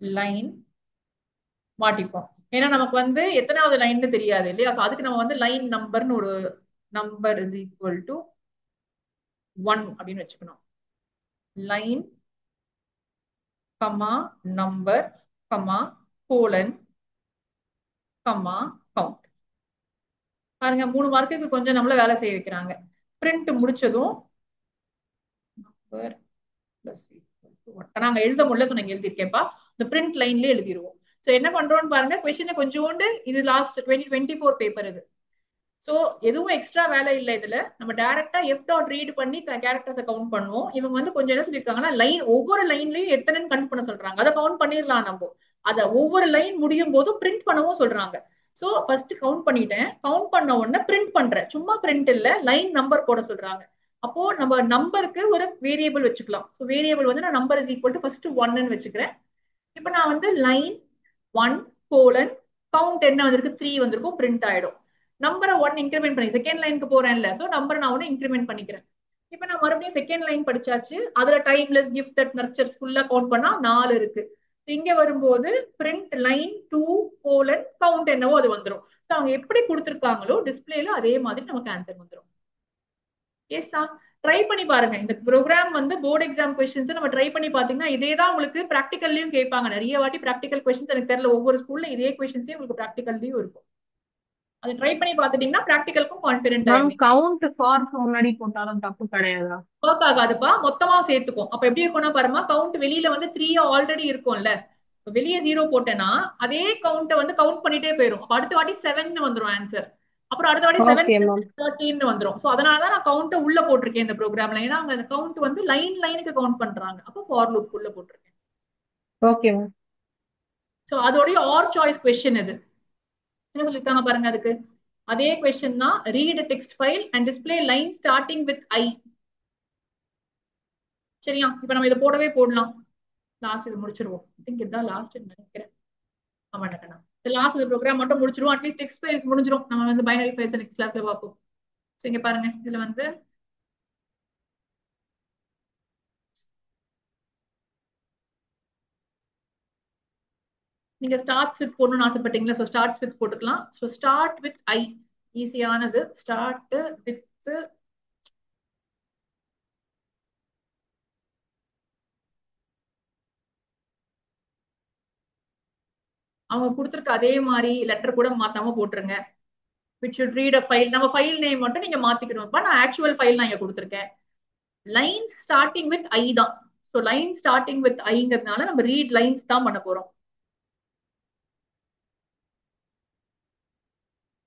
லைன் மாட்டிப்போம். ஏன்னா நமக்கு வந்து எத்தனாவது லைன்னு தெரியாது இல்லையா? அதுக்கு நம்ம வந்து லைன் நம்பர்னு ஒரு நம்பர் இஸ் ஈக்குவல் டு 1 அப்படின்னு வச்சுக்கணும். Line comma number comma colon comma count. பாருங்க 3 மார்க்குக்கு கொஞ்சம் நம்மள வேலை செய்ய வைக்கிறாங்க. பிரிண்ட் முடிச்சதும் நம்பர் பிளஸ் நாங்க எழுத முடியல சொன்னீங்க எழுதிருக்கேன்ப்பா. இந்த பிரிண்ட் லைன்ல எழுதிருவோம். சோ என்ன பண்றோம்னு பாருங்க. கொஸ்டின் கொஞ்சோண்டு இது லாஸ்ட் 2024 பேப்பர் இது. சோ எதுவும் எக்ஸ்ட்ரா வேலை இல்ல இதுல. நம்ம டைரக்டா எஃப் டாட் ரீட் பண்ணி கேரக்டர்ஸ் கவுண்ட் பண்ணுவோம். இவங்க வந்து கொஞ்சம் என்ன சொல்லிருக்காங்கன்னா லைன் ஒவ்வொரு லைன்லயும் எத்தனைன்னு கவுண்ட் பண்ண சொல்றாங்க. அதை கவுண்ட் பண்ணிடலாம் நம்ம. அத ஒவ்வொரு லைன் முடியும் போது பிரிண்ட் பண்ணவும் சொல்றாங்க. சோ ஃபர்ஸ்ட் கவுண்ட் பண்ணிட்டேன். கவுண்ட் பண்ண உடனே பிரிண்ட் பண்றேன். சும்மா பிரிண்ட் இல்ல, லைன் நம்பர் போட சொல்றாங்க. அப்போ நம்ம நம்பருக்கு ஒரு வேரியபிள் வச்சுக்கலாம். ஸோ வேரியபிள் வந்து நான் number is equal to first 1ன்னு வச்சுக்கிறேன். இப்போ நான் வந்து லைன் 1 கோலன் கவுண்ட் என்ன வந்திருக்கு 3 வந்திருக்கும், பிரிண்ட் ஆயிடும். நம்பரை 1 இன்க்ரிமெண்ட் பண்ணி செகண்ட் லைனுக்கு போறேன்ல, ஸோ நம்பரை நான் 1 இன்க்ரிமெண்ட் பண்ணிக்கிறேன். இப்போ நான் மறுபடியும் செகண்ட் லைன் படிச்சாச்சு. அதுல டைம்லெஸ் கிஃப்ட் தட் நர்ச்சர்ஸ் ஃபுல்லா கவுண்ட் பண்ணா 4 இருக்கு. இங்க வரும்போது பிரிண்ட் லைன் 2 கோலன் கவுண்ட் என்னவோ அது வந்துடும். ஸோ அவங்க எப்படி கொடுத்துருக்காங்களோ டிஸ்பிளேல அதே மாதிரி நமக்கு ஆன்சர் வந்துடும். எஸ்ஸா ட்ரை பண்ணி பாருங்க. இந்த ப்ரோக்ராம் வந்து போர்டு எக்ஸாம் கொஸ்டின்ஸ் நம்ம ட்ரை பண்ணி பாத்தீங்கன்னா இதே தான் உங்களுக்கு ப்ராக்டிகல்லையும் கேட்பாங்க. நிறைய வாட்டி ப்ராக்டிகல் கொஸ்டின்ஸ் எனக்கு தெரியல, ஒவ்வொரு ஸ்கூல்ல இதே கொஸ்டின்ஸே உங்களுக்கு ப்ராக்டிகல்லையும் இருக்கும். அதை ட்ரை பண்ணி பாத்துட்டீங்கன்னா ப்ராக்டிகலுக்கும் கான்ஃபிடென்ட் ஆகும். கவுண்ட் ஃபார் முன்னாடி போட்டாலும் தப்பு கிடையாதா? ஒர்க் ஆகாதுப்பா, மொத்தமா சேர்த்துக்கும். அப்ப எப்படி இருக்கும்னா பாருமா, கவுண்ட் வெளியில வந்து 3 ஆல்ரெடி இருக்கும்ல, வெளியே 0 போட்டேன்னா அதே கவுண்ட்டை வந்து கவுண்ட் பண்ணிட்டே போயிடும். அப்ப அடுத்த வாட்டி 7 வந்துடும் ஆன்சர். அப்புறம் அடுத்த வாட்டி 7 13 வந்துடும். சோ அதனாலதான் நான் கவுண்ட் உள்ள போட்டிருக்கேன் இந்த ப்ரோக்ராம்ல. ஏன்னா அங்க அந்த கவுண்ட் வந்து லைனுக்கு கவுண்ட் பண்றாங்க. அப்போ ஃபார் லூப் உள்ள போட்டிருக்கேன். Okay ma'am. சோ அதோடைய ஆர் சாய்ஸ் கொஸ்டின் இது. என்ன சொல்லிருக்காங்க பாருங்க. அதுக்கு அதே கொஸ்டின் தான். Read text file and display line starting with I. சரியா? இப்ப நம்ம இதை போடலாம். லாஸ்ட் இது முடிச்சிருவோம். திங்க் இதுதான் லாஸ்ட் நினைக்கிறேன். ஆமா நினைக்கிறேன். லாஸ்ட் இந்த ப்ரோக்ராம் மட்டும் முடிச்சிருவோம். அட்லீஸ்ட் டெக்ஸ்ட் ஃபைல்ஸ் முடிஞ்சிரும். நம்ம வந்து பைனரி ஃபைல்ஸ் நெக்ஸ்ட் கிளாஸ்ல பார்ப்போம். சோ இங்க பாருங்க, இதுல வந்து நீங்க ஸ்டார்ட்ஸ் வித் போடணும்னு ஆசைப்பட்டீங்களா? சோ ஸ்டார்ட்ஸ் வித் போட்டுக்கலாம். சோ ஸ்டார்ட் வித் ஐ ஈஸியானது. ஸ்டார்ட் வித் அவங்க கொடுத்துருக்க அதே மாதிரி லெட்டர் கூட மாத்தாம போட்டுருங்க. which should read a file. நம்ம ஃபைல் நேம் மட்டும் நீங்க மாத்திக்கணும்ப்பா. நான் ஆக்சுவல் ஃபைல் நான் இங்க கொடுத்துருக்கேன். லைன் ஸ்டார்டிங் வித் ஐ தான். சோ லைன் ஸ்டார்டிங் வித் ஐங்கிறதுனால நம்ம ரீட் லைன்ஸ் தான் பண்ண போறோம்.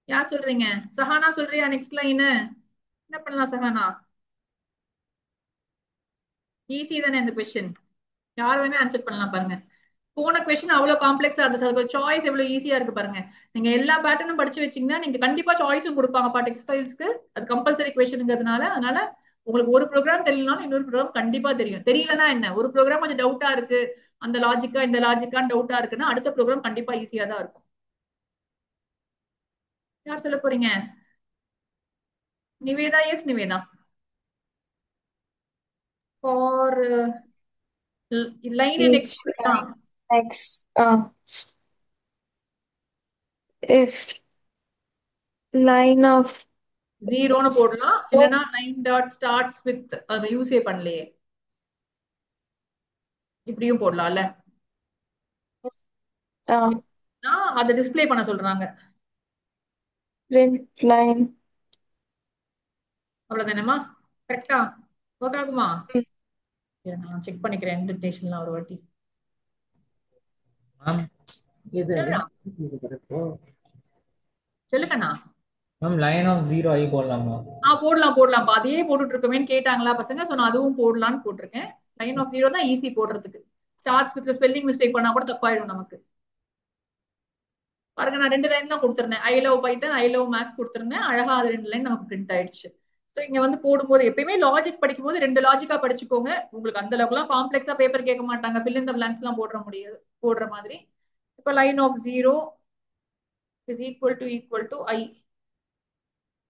யார் சொல்றீங்க? சஹானா சொல்றியா? நெக்ஸ்ட் லைன் என்ன பண்ணலாம் சஹானா? ஈஸி தானே இந்த கொஸ்டின், யார் வேணா ஆன்சர் பண்ணலாம் பாருங்க. போன கொஸ்டின் அவ்வளவு காம்ப்ளெக்ஸா இருந்துச்சு. சாய்ஸ் எவ்வளவு ஈஸியா இருக்கு பாருங்க. நீங்க எல்லா பேட்டர்னும் படிச்சு வச்சீங்கன்னா நீங்க கண்டிப்பா சாய்ஸும் கொடுப்பாங்கப்பா டெக்ஸ்ட் ஃபைல்ஸ்க்கு. அது கம்பல்சரி கொஸ்டின்ங்கிறதுனால. அதனால உங்களுக்கு ஒரு ப்ரோக்ராம் தெரியலனாலும் இன்னொரு ப்ரோக்ராம் கண்டிப்பா தெரியும். தெரியலன்னா என்ன, ஒரு ப்ரோக்ராம் கொஞ்சம் டவுட்டா இருக்கு, அந்த லாஜிக்கா இந்த லாஜிக்கான்னு டவுட்டா இருக்குன்னா அடுத்த ப்ரோக்ராம் கண்டிப்பா ஈஸியா தான் இருக்கும். யார் சொல்ல போறீங்க? Nivetha. Yes Nivetha. For line in Each line X. If line of ஜீரோன்னு போடலாம், இல்லைன்னா லைன் டாட் ஸ்டார்ட்ஸ் வித் அதை யூஸே பண்ணலையே, இப்படியும் போடலாம்ல. அதை டிஸ்ப்ளே பண்ண சொல்றாங்க. print line. அவ்வளவுதானேமா? கரெக்டா ஒர்க் ஆகுமா? நான் செக் பண்ணிக்கிறேன் இன்டென்டேஷன்லாம் ஒரு வாட்டி. மேம் இது சொல்லுடா. சொல்லுங்கண்ணா. மேம் லைன் ஆஃப் 0 ஐ போடலாமா? போடலாம். அதையே போட்டுட்டு இருக்கோமேன்னு கேட்டாங்களா பசங்க, சோ நான் அதுவும் போடலான்னு போட்டிருக்கேன். லைன் ஆஃப் 0 தான் ஈஸி போடுறதுக்கு. ஸ்டார்ட்ஸ் வித் ஸ்பெல்லிங் மிஸ்டேக் பண்ணா கூட தப்பாயிடும் நமக்கு. பாருங்க, நான் 2 லைன் தான் கொடுத்திருந்தேன். I love Python, I love maths கொடுத்திருந்தேன். அழகா அது 2 லைன் நமக்கு பிரிண்ட் ஆயிடுச்சு. ஸோ இங்க வந்து போடும்போது எப்பயுமே லாஜிக் படிக்கும்போது 2 லாஜிக்கா படிச்சுக்கோங்க. உங்களுக்கு அந்த அளவுக்குலாம் காம்ப்ளெக்ஸா பேப்பர் கேட்க மாட்டாங்க. ஃபில் இன் த பிளாங்க்ஸ் எல்லாம் போடுற மாதிரி. இப்போ line of 0 is equal to I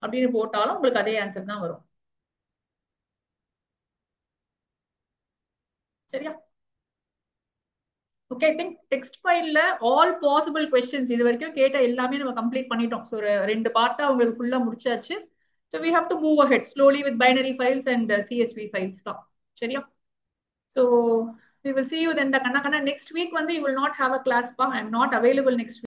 அப்படின்னு போட்டாலும் உங்களுக்கு அதே ஆன்சர் தான் வரும். சரியா? ஓகே, ஐ திங்க் டெக்ஸ்ட் ஃபைல்ல ஆல் பாசிபிள் கொஸ்டின்ஸ் இது வரைக்கும் கேட்ட எல்லாமே நம்ம கம்ப்ளீட் பண்ணிட்டோம். ஸோ 2 பார்ட்டா உங்களுக்கு ஃபுல்லா முடிச்சாச்சு. So we have to move ahead slowly with binary files and CSV files தான். சரியா? So we will see you then. Next week வந்து you will not have a class pa. I am not available next week.